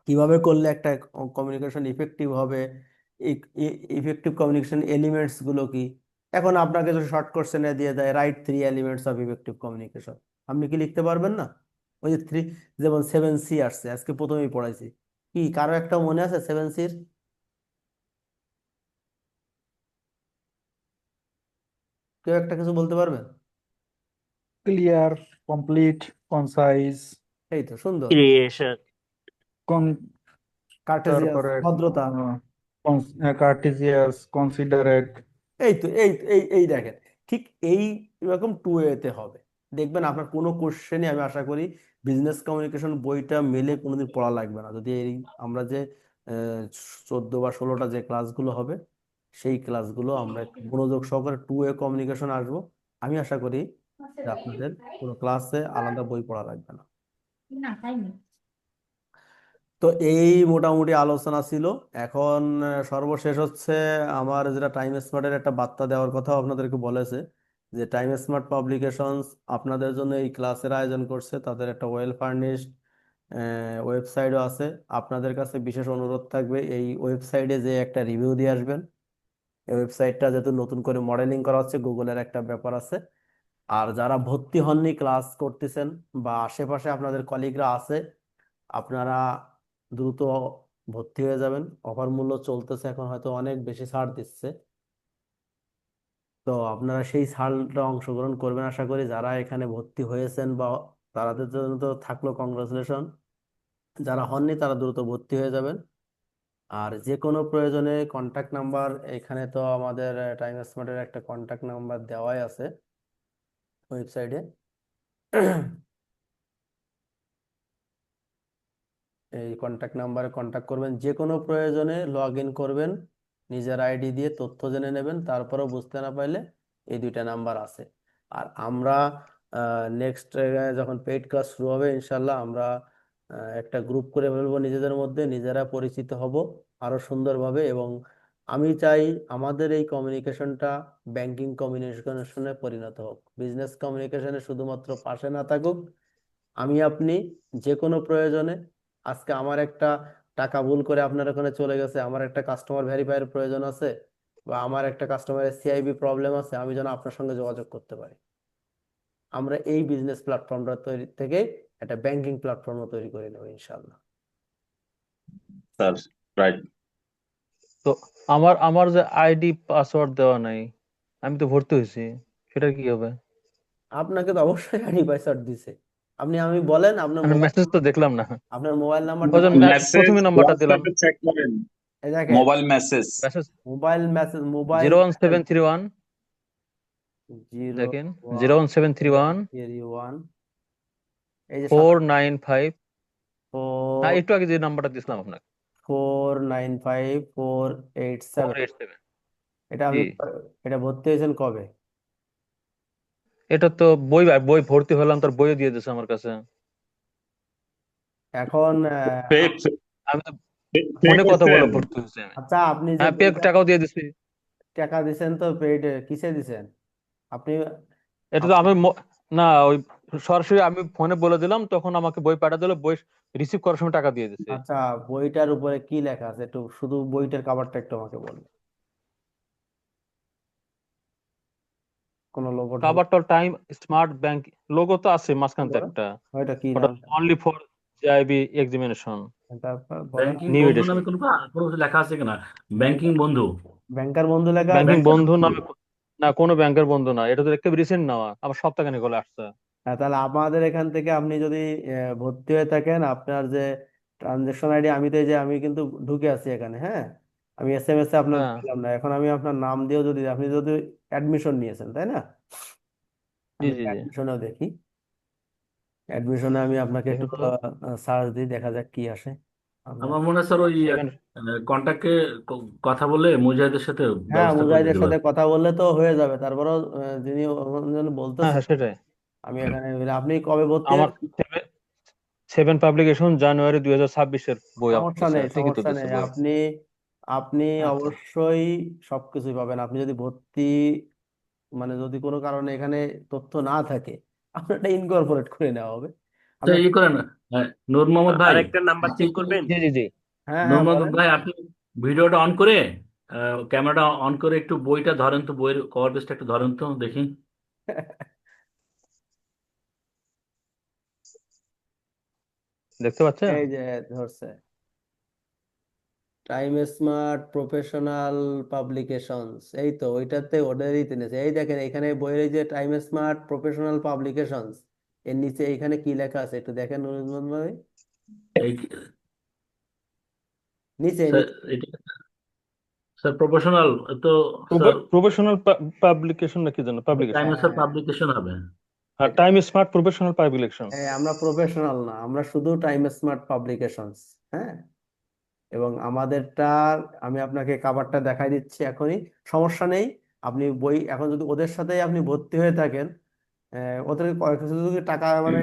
কিভাবে করলে একটা কমিউনিকেশন ইফেক্টিভ হবে, ইফেক্টিভ কমিউনিকেশন এলিমেন্টস গুলো কি। এখন আপনাকে যদি শর্ট কোশ্চেনে দিয়ে দেয় right 3 elements of effective communication, আপনি কি লিখতে পারবেন না? ওই যে যেমন 7C আসছে, আজকে প্রথমেই পড়াইছি। কি কারো একটা মনে আছে 7Cর? কেউ একটা কিছু বলতে পারবেন? clear, complete, concise, এই তো সুন্দর। ক্রিয়েশন, con কার্টেসিয়াস, তারপরে ভদ্রতা। কার্টেসিয়াস, কনসিডারেট। এই তো এই দেখেন, ঠিক এই রকম টু এতে হবে। দেখবেন আপনার কোনো কোশ্চেনই আমি আশা করি বিজনেস কমিউনিকেশন বইটা মেলে কোনোদিন পড়া লাগবে না, যদি এই আমরা যে 14 বা 16টা যে ক্লাসগুলো হবে সেই ক্লাসগুলো আমরা একটু মনোযোগ সহকারে টু এ কমিউনিকেশন আসবো। আমি আশা করি যে আপনাদের কোনো ক্লাসে আলাদা বই পড়া লাগবে না। তো এই মোটামুটি আলোচনা ছিল। এখন সর্বশেষ হচ্ছে আমার যেটা টাইম স্মার্টের একটা বার্তা দেওয়ার কথা আপনাদেরকে বলেছে, যে টাইম স্মার্ট পাবলিকেশনস আপনাদের জন্য এই ক্লাসের আয়োজন করছে, তাদের একটা ওয়েল ফার্নিশড ওয়েবসাইটও আছে। আপনাদের কাছে বিশেষ অনুরোধ থাকবে এই ওয়েবসাইটে যে একটা রিভিউ দিয়ে আসবেন। এই ওয়েবসাইটটা যেহেতু নতুন করে মডেলিং করা হচ্ছে, গুগলের একটা ব্যাপার আছে। আর যারা ভর্তি হননি, ক্লাস করতেছেন বা আশেপাশে আপনাদের কলিগরা আছে, আপনারা দ্রুত ভর্তি হয়ে যাবেন। অফার মূল্য চলতেছে, এখন হয়তো অনেক বেশি ছাড় দিচ্ছে। তো আপনারা সেই ছাড়টা অংশগ্রহণ করবেন আশা করি। যারা এখানে ভর্তি হয়েছেন বা তাদের জন্য তো থাকলো কংগ্রাচুলেশন, যারা হননি তারা দ্রুত ভর্তি হয়ে যাবেন। আর যে কোনো প্রয়োজনে কন্ট্যাক্ট নাম্বার, এখানে তো আমাদের টাইম স্মার্টের একটা কন্ট্যাক্ট নাম্বার দেওয়াই আছে ওয়েবসাইটে। এই কন্ট্যাক্ট নাম্বারে কন্ট্যাক্ট করবেন, যে কোনো প্রয়োজনে লগ ইন করবেন, নিজের আইডি দিয়ে তথ্য জেনে নেবেন। তারপরেও বুঝতে না পারলে এই দুইটা নাম্বার আছে। আর আমরা নেক্সট যখন পেইড ক্লাস শুরু হবে ইনশাল্লাহ আমরা একটা গ্রুপ করে ফেলবো, নিজেদের মধ্যে নিজেরা পরিচিত হব আরো সুন্দরভাবে। এবং আমি চাই আমাদের এই কমিউনিকেশনটা ব্যাংকিং কমিউনিকেশনে পরিণত হোক, বিজনেস কমিউনিকেশনে শুধুমাত্র পাশে না থাকুক। আমি আপনি যে কোনো প্রয়োজনে, আজকে আমার একটা টাকা ভুল করে আপনার ওখানে চলে গেছে, আমার একটা কাস্টমার ভেরিফাইয়ের প্রয়োজন আছে, বা আমার একটা কাস্টমারের সিআইবি প্রবলেম আছে, আমি যেন আপনার সঙ্গে যোগাযোগ করতে পারি। আমরা এই বিজনেস প্ল্যাটফর্মটা তৈরি থেকে একটা ব্যাংকিং প্ল্যাটফর্ম তৈরি করে নেব ইনশাআল্লাহ। Sir right. তো আমার আমার যে আইডি পাসওয়ার্ড দেওয়া নাই, আমি তো ভর্তি হয়েছি, সেটা কি হবে? আপনাকে তো অবশ্যই আইডি পাসওয়ার্ড দিছে। আমি বলেন আপনার আমি মোবাইল, মেসেজ তো দেখলাম না। আপনার মোবাইল নাম্বারটা ওই যে বলেন। মেসেজ প্রথমে নাম্বারটা দিলাম, হোয়াটসঅ্যাপে চেক করেন, এই দেখেন, mobile message. Message mobile message, mobile 01731, 0 দেখেন 1 01731 1, এই যে 495। হ্যাঁ, 4 একটু আগে যে নাম্বারটা দিয়েছিলাম আপনাকে, 495487। 487। এটা জি, এটা ভর্তি হয়েছেন কবে? এটা তো বই বই ভর্তি হলাম, তার বইও দিয়ে দিয়েছে আমার কাছে। এখন পে আমি তো পে ফোনে কথা বলে করছেন? ভর্তি হয়েছি আমি। আচ্ছা, আপনি যে হ্যাঁ, বইটা টাকাও দিয়ে দিছি। টাকা দিছেন, তো পেইড কিসে দিছেন আপনি? এটা তো আপ- আমি না, ওই সরাসরি আমি ফোনে বলে দিলাম, তখন আমাকে বই পাঠিয়ে দিল, বই রিসিভ করার সময় টাকা দিয়ে দিছে। আচ্ছা, বইটার উপরে কি লেখা আছে একটু, শুধু বইটার কাভারটা একটু আমাকে বলুন, কোন লোগো টোগো কাভারটা টাইম স্মার্ট ব্যাংক লোগো তো আছে মাঝখানতে বলেন, একটা। ওইটা কি ওটা নামটা? অনলি ফর জিআইবি এক্সামিনেশন, তারপর বলেন, ব্যাংকিং নিউ বন্ধু এডিশন। নামে কোনো কোনো কিছু লেখা আছে কিনা? ব্যাংকিং ব্যাংকার, বন্ধু, ব্যাংকার বন্ধু লেখা আছে? ব্যাংকিং ব্যাংকার বন্ধু বন্ধু। নামে না, কোনো ব্যাংকের বন্ধু না, এটা তো দেখতে রিসেন্ট নেওয়া, আবার সপ্তাহখানেক হলে আসছে। হ্যাঁ, তাহলে আমাদের এখান থেকে আপনি যদি ভর্তি হয়ে থাকেন, আপনার যে ট্রানজেকশন আইডি, আমি তো এই যে আমি কিন্তু ঢুকে আছি এখানে, হ্যাঁ, আমি এসএমএস এ আপনার হ্যাঁ, পেলাম না। এখন আমি আপনার নাম দিয়েও যদি, আপনি যদি অ্যাডমিশন নিয়েছেন তাই না, জি আমি জি জি, অ্যাডমিশনেও দেখি। অ্যাডমিশনে আমি আপনাকে একটু দেখেন তো। সার্চ দিই, দেখা যাক কি আসে আপনার। আমার মনে হয় স্যার ওই দেখেন, কন্ট্যাক্টে কথা বলে মুজাহিদের সাথে হ্যাঁ, ব্যবস্থা করে মুজাহিদের দিতে সাথে পারে। কথা বললে তো হয়ে যাবে। তারপরেও যিনি অন্য হ্যাঁ বলতেছে, হ্যাঁ সেটাই। আমি এখানে আপনি কবে ভর্তি আমার হয়েছেন? 7 পাবলিকেশন জানুয়ারি 2026-এর বই সমস্যা আছে, নেই, লিখিত সমস্যা দিচ্ছে নেই। বই। আপনি আপনি আচ্ছা, অবশ্যই সবকিছুই পাবেন। আপনি যদি ভর্তি, মানে যদি কোনো কারণে এখানে তথ্য না থাকে, আপনার এটা ইনকর্পোরেট করে নেওয়া হবে। তো আপনার, ই করেন, নূর মোহাম্মদ ভাই, আরেকটা নাম্বার আপনি চেক একটু করবেন। জি জি জি। হ্যাঁ নূর হ্যাঁ মোহাম্মদ বলেন। ভাই আপনি ভিডিওটা অন করে ক্যামেরাটা অন করে একটু বইটা ধরেন তো, বইয়ের কভার পেজটা একটু ধরেন তো দেখি। দেখতে পাচ্ছেন? এই যে ধরছে, টাইম স্মার্ট প্রফেশনাল পাবলিকেশনস, এই তো ওইটাতে ওদেরই তেনেছে। এই দেখেন এখানে বইয়ের এই যে টাইম স্মার্ট প্রফেশনাল পাবলিকেশনস, এর নিচে এখানে কি লেখা আছে একটু দেখেন নুরুজ্জামান ভাই। এই নিচে স্যার নিচে এটা স্যার প্রফেশনাল তো স্যার প্রফেশনাল পাবলিকেশন নাকি জানো পাবলিকেশন টাইমে স্যার হ্যাঁ পাবলিকেশন হবে। আর এটা টাইম স্মার্ট প্রফেশনাল পাবলিকেশন। আমরা প্রফেশনাল না, আমরা শুধু টাইম স্মার্ট পাবলিকেশনস। হ্যাঁ, এবং আমাদেরটা আমি আপনাকে কাভারটা দেখাই দিচ্ছি এখনই, সমস্যা নেই। আপনি বই এখন যদি ওদের সাথে আপনি ভর্তি হয়ে থাকেন, ওদের কয়েক কিছু যদি টাকা মানে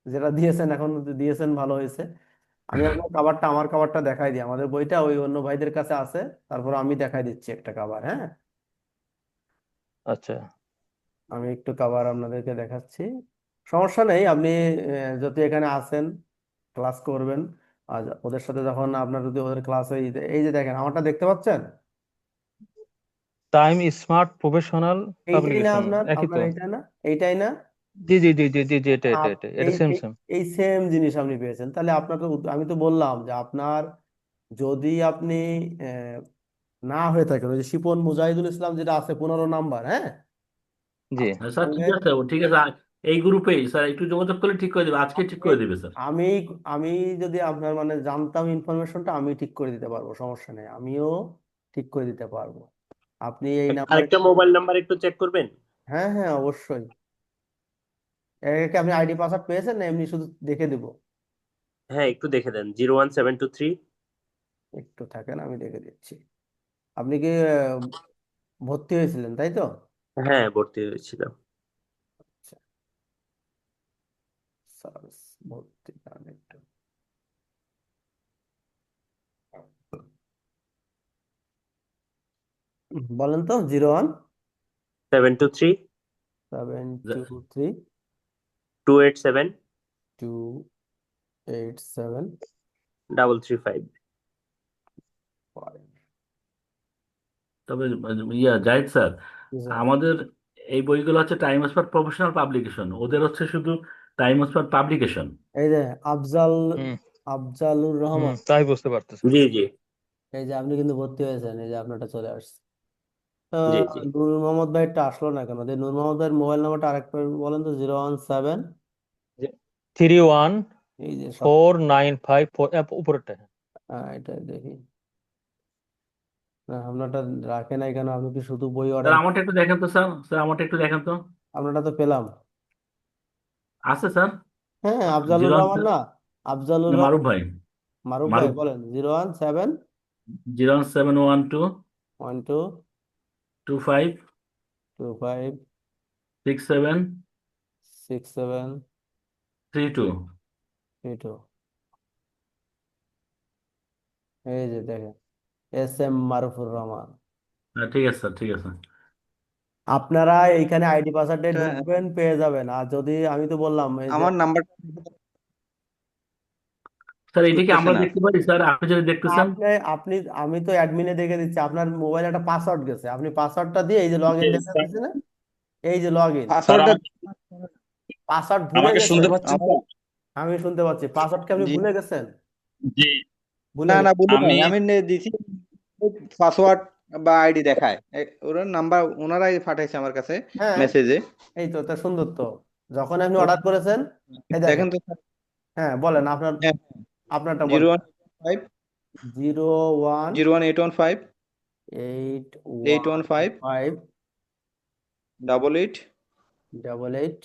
যেটা দিয়েছেন এখন যদি দিয়েছেন ভালো হয়েছে। আমি আপনার কাভারটা, আমার কাভারটা দেখাই দিই, আমাদের বইটা ওই অন্য ভাইদের কাছে আছে, তারপর আমি দেখাই দিচ্ছি একটা কাভার। হ্যাঁ, আচ্ছা আমি একটু কাভার আপনাদেরকে দেখাচ্ছি, সমস্যা নেই। আপনি যদি এখানে আসেন ক্লাস করবেন, আর ওদের সাথে যখন আপনার যদি ওদের ক্লাস এই যে দেখেন আমারটা দেখতে পাচ্ছেন, টাইম স্মার্ট প্রফেশনাল এইটাই না পাবলিকেশন আপনার একই আপনার তো। এইটা না, এইটাই না। জি জি জি জি জি জি এটা এটা আপ- এটা এটা এই সেম এই সেম। এই সেম জিনিস আপনি পেয়েছেন, তাহলে আপনার তো আমি তো বললাম যে আপনার যদি আপনি আহ, না হয়ে থাকেন, ওই যে শিপন মুজাহিদুল ইসলাম যেটা আছে 15 নাম্বার, হ্যাঁ, জি আপনার স্যার সঙ্গে ঠিক আছে, ও ঠিক আছে এই গ্রুপেই স্যার একটু যোগাযোগ করলে ঠিক করে দেবে, আজকে ঠিক আপনি করে দেবে স্যার। আমি আমি যদি আপনার মানে জানতাম ইনফরমেশনটা, আমি ঠিক করে দিতে পারবো, সমস্যা নেই, আমিও ঠিক করে দিতে পারবো। আপনি এই নাম্বারে, আরেকটা মোবাইল নাম্বার একটু চেক করবেন। হ্যাঁ হ্যাঁ অবশ্যই। কি আপনি আইডি পাসওয়ার্ড পেয়েছেন না এমনি শুধু দেখে দিব? হ্যাঁ একটু দেখে দেন, 01723। একটু থাকেন, আমি দেখে দিচ্ছি। আপনি কি ভর্তি হয়েছিলেন তাই তো? হ্যাঁ ভর্তি হয়েছিল। আচ্ছা, সার্ভিস ভর্তি কারণ একটু বলেন তো, 01 723 723 287 287 335। তবে জাহিদ স্যার, আমাদের এই বইগুলো হচ্ছে টাইম স্মার্ট প্রফেশনাল পাবলিকেশন, ওদের হচ্ছে শুধু টাইম স্মার্ট পাবলিকেশন। এই যে আফজাল, হুম আফজালুর হুম রহমান, তাই বুঝতে পারতেছি। জি জি এই যে আপনি কিন্তু ভর্তি হয়েছেন, এই যে আপনারটা চলে আসছে। জি জি। নূর মোহাম্মদ ভাইটা আসলো না কেন? যে নূর মোহাম্মদ ভাইয়ের মোবাইল নাম্বারটা আরেকবার বলেন তো, 017, 31495 এই যে সব, উপরেরটা। এটা দেখি না, আপনারটা রাখে নাই কেন? আপনি কি শুধু বই স্যার অর্ডার? আমারটা একটু দেখেন তো স্যার, স্যার আমারটা একটু দেখেন তো। আপনারটা তো পেলাম। আছে স্যার। হ্যাঁ, আফজালুর জিরো রহমান না? আফজালুর মারুফ রহমান, ভাই। মারুফ ভাই মারুফ। বলেন, 017 01712 12 25 25 67 67 32। 32। এই যে দেখেন, SM মারুফুর রহমান। হ্যাঁ ঠিক আছে স্যার, ঠিক আছে। আপনারা এইখানে আইডি পাসওয়ার্ডে এটা ঢুকবেন, পেয়ে যাবেন। আর যদি আমি তো বললাম এই যে আমার নাম্বারটা স্যার এটা কি খুঁজতেছে আমরা না। দেখতে পারি স্যার, আপনি যদি দেখতেছেন? আপনি আপনি আমি তো অ্যাডমিনে দেখে দিচ্ছি, আপনার মোবাইলে একটা পাসওয়ার্ড গেছে, আপনি পাসওয়ার্ডটা দিয়ে এই যে লগ ইন দেখা স্যার যাচ্ছে না, এই যে লগ ইন, স্যার পাসওয়ার্ডটা পাসওয়ার্ড ভুলে আমাকে শুনতে গেছেন? পাচ্ছেন আমার স্যার? আমি শুনতে পাচ্ছি, পাসওয়ার্ড কি আপনি জি ভুলে গেছেন? জি ভুলে না না গেছেন? বলি নাই, আমি আমি দিছি পাসওয়ার্ড বা আইডি দেখায় ওরা নাম্বার ওনারাই পাঠাইছে আমার কাছে হ্যাঁ, মেসেজে। এই তো, তা সুন্দর তো। যখন আপনি অর্ডার করেছেন, এই দেখেন, দেখেন তো স্যার। হ্যাঁ বলেন আপনার, হ্যাঁ, আপনারটা জিরো বলেন। ওয়ান 01 815 815 88 88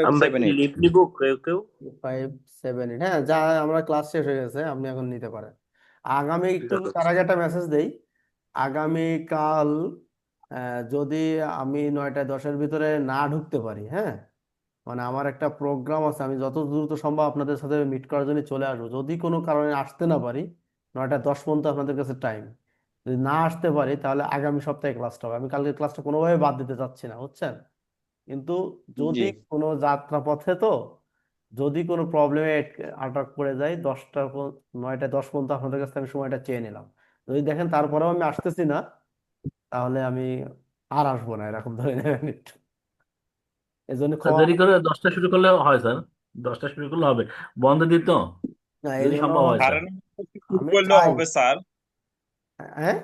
আমরা কি 3578। লিভ নিব কেউ কেউ? 578। হ্যাঁ, যা আমরা ক্লাস শেষ হয়ে গেছে, আপনি এখন নিতে পারেন। আগামী একটু ধন্যবাদ। তার আগে একটা মেসেজ দেই। আগামীকাল যদি আমি 9টা-10-এর ভিতরে না ঢুকতে পারি, হ্যাঁ, মানে আমার একটা প্রোগ্রাম আছে, আমি যত দ্রুত সম্ভব আপনাদের সাথে মিট করার জন্য চলে আসবো। যদি কোনো কারণে আসতে না পারি, 9টা-10 পর্যন্ত আপনাদের কাছে টাইম, যদি না আসতে পারি তাহলে আগামী সপ্তাহে ক্লাসটা হবে। আমি কালকে ক্লাসটা কোনোভাবে বাদ দিতে চাচ্ছি না, বুঝছেন? কিন্তু যদি জি কোনো যাত্রা পথে তো, যদি কোনো প্রবলেমে আটক পড়ে যায়, 9টা-10 পর্যন্ত আপনাদের কাছে আমি সময়টা চেয়ে নিলাম। যদি দেখেন তারপরেও আমি আসতেছি না, তাহলে আমি আর আসবো না, এরকম ধরে নেবেন একটু। এই জন্য স্যার ক্ষমা, দেরি করে 10টা শুরু করলে হয় স্যার, 10টা শুরু করলে হবে, বন্ধ দিত না এই যদি জন্য সম্ভব হয় স্যার। 9:30 শুরু আমি করলেও চাই, হবে স্যার, হ্যাঁ,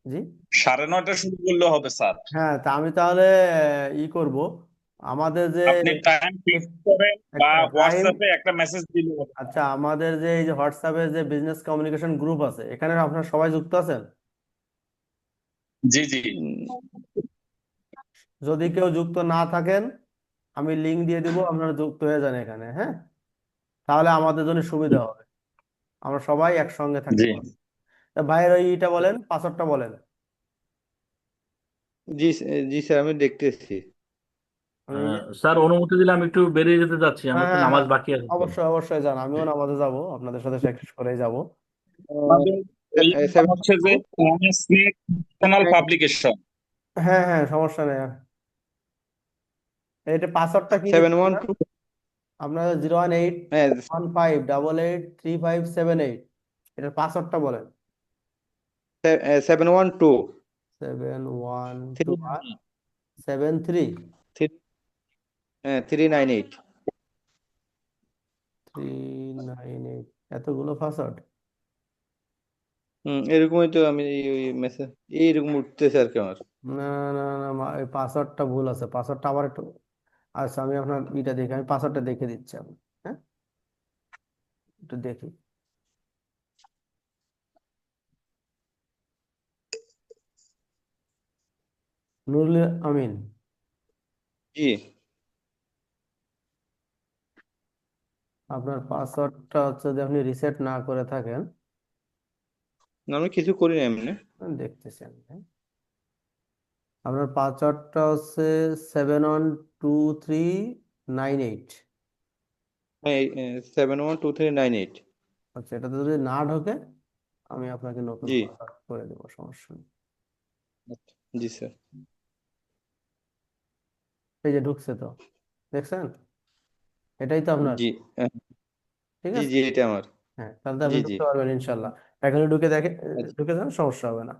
জি, 9:30 শুরু করলেও হবে স্যার। হ্যাঁ, তা আমি তাহলে ই করব, আমাদের যে আপনি টাইম ফিক্স করেন বা একটা টাইম, হোয়াটসঅ্যাপে একটা মেসেজ দিলে হবে। আচ্ছা আমাদের যে এই যে হোয়াটসঅ্যাপে যে বিজনেস কমিউনিকেশন গ্রুপ আছে, এখানে আপনারা সবাই যুক্ত আছেন? জি জি যদি কেউ যুক্ত না থাকেন, আমি লিংক দিয়ে দিব, আপনারা যুক্ত হয়ে যান এখানে, হ্যাঁ? তাহলে আমাদের জন্য সুবিধা হবে, আমরা সবাই একসঙ্গে থাকতে জি পারবো। তা ভাইয়ের ওইটা বলেন, পাসওয়ার্ডটা বলেন। জি স্যার, আমি দেখতেছি। আমি ওই যে, স্যার অনুমতি দিলে আমি একটু বেরিয়ে যেতে চাচ্ছি, আমার হ্যাঁ তো হ্যাঁ নামাজ হ্যাঁ, বাকি আছে তো। অবশ্যই অবশ্যই যান, আমিও নামাজে যাব, আপনাদের সাথে শেষ করেই যাব। আমাদের এই নাম হচ্ছে যে স্নেক ন্যাশনাল পাবলিকেশন। হ্যাঁ হ্যাঁ, সমস্যা নেই। এটা পাসওয়ার্ডটা কি দিচ্ছেন 712, আপনার? 018 হ্যাঁ 15 88 3578, এটার পাসওয়ার্ডটা বলেন। 712 712 আর 73 398। 398, এতগুলো পাসওয়ার্ড? এরকমই তো আমি ওই মেসেজ এইরকম উঠতেছে আর কি আমার। না না না, এই পাসওয়ার্ডটা ভুল আছে, পাসওয়ার্ডটা আবার একটু, আচ্ছা আমি আপনার ইটা দেখি, আমি পাসওয়ার্ডটা দেখে দিচ্ছি আপনি, হ্যাঁ একটু দেখি। নুরুল আমিন, জি আপনার পাসওয়ার্ডটা হচ্ছে যে আপনি রিসেট না করে থাকেন, না, আমি কিছু করি না এমনি। আমি দেখতেছি আমি, হ্যাঁ? আপনার পাসওয়ার্ডটা হচ্ছে 712398। হ্যাঁ 712398। আচ্ছা, এটাতে যদি না ঢোকে আমি আপনাকে নতুন জি পাসওয়ার্ড করে দেবো, সমস্যা নেই। জি স্যার। এই যে ঢুকছে তো, দেখছেন? এটাই তো আপনার, জি আহ, ঠিক জি আছে? জি এটা আমার। হ্যাঁ, তাহলে তো জি আপনি জি ঢুকতে পারবেন ইনশাল্লাহ। এখানে ঢুকে দেখে, আচ্ছা, ঢুকে যান, সমস্যা হবে না,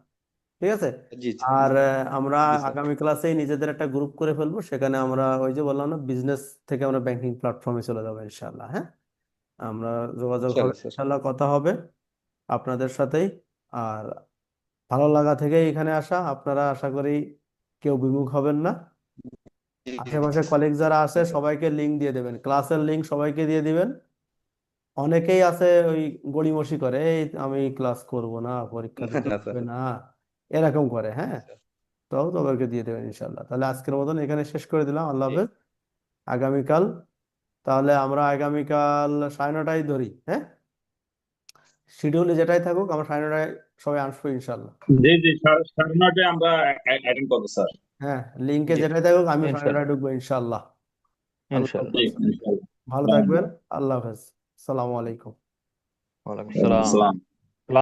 ঠিক আছে? জি আর আমরা জি স্যার। আগামী ক্লাসেই নিজেদের একটা গ্রুপ করে ফেলবো, সেখানে আমরা ওই যে বললাম না, বিজনেস থেকে আমরা ব্যাংকিং প্ল্যাটফর্মে চলে যাবো ইনশাল্লাহ, হ্যাঁ? আমরা যোগাযোগ হবে ইনশাল্লাহ স্যার। ইনশাল্লাহ, কথা হবে আপনাদের সাথেই। আর ভালো লাগা থেকে এখানে আসা, আপনারা আশা করি কেউ বিমুখ হবেন না। জি আশেপাশে কলিগ যারা আছে স্যার। সবাইকে লিংক দিয়ে দেবেন, ক্লাসের লিংক সবাইকে দিয়ে দিবেন। অনেকেই আছে ওই গড়িমসি করে, এই আমি ক্লাস করব না, পরীক্ষা না দিতে না স্যার। হবে না, এরকম করে, জি হ্যাঁ? স্যার। তো তোমাকে দিয়ে দেবেন ইনশাল্লাহ। তাহলে আজকের মতন এখানে শেষ করে দিলাম, আল্লাহ জি হাফেজ। আগামীকাল, তাহলে আমরা আগামীকাল 9:30টায় ধরি, হ্যাঁ? শিডিউলে যেটাই থাকুক, আমরা 9:30টায় সবাই আসবো ইনশাল্লাহ। জি জি 9:30 আমরা অ্যাটেন্ড করবো স্যার। হ্যাঁ, লিঙ্কে জি যেটাই থাকুক আমি ইনশাল্লাহ 9:30টায় ঢুকবো ইনশাল্লাহ। আল্লাহ ইনশাল্লাহ। জি হাফেজ, ইনশাআল্লাহ। ভালো থাকবেন, আল্লাহ হাফেজ, আসসালামু আলাইকুম। ওয়ালাইকুম ওয়ালাইকুম আসসালাম। আসসালাম।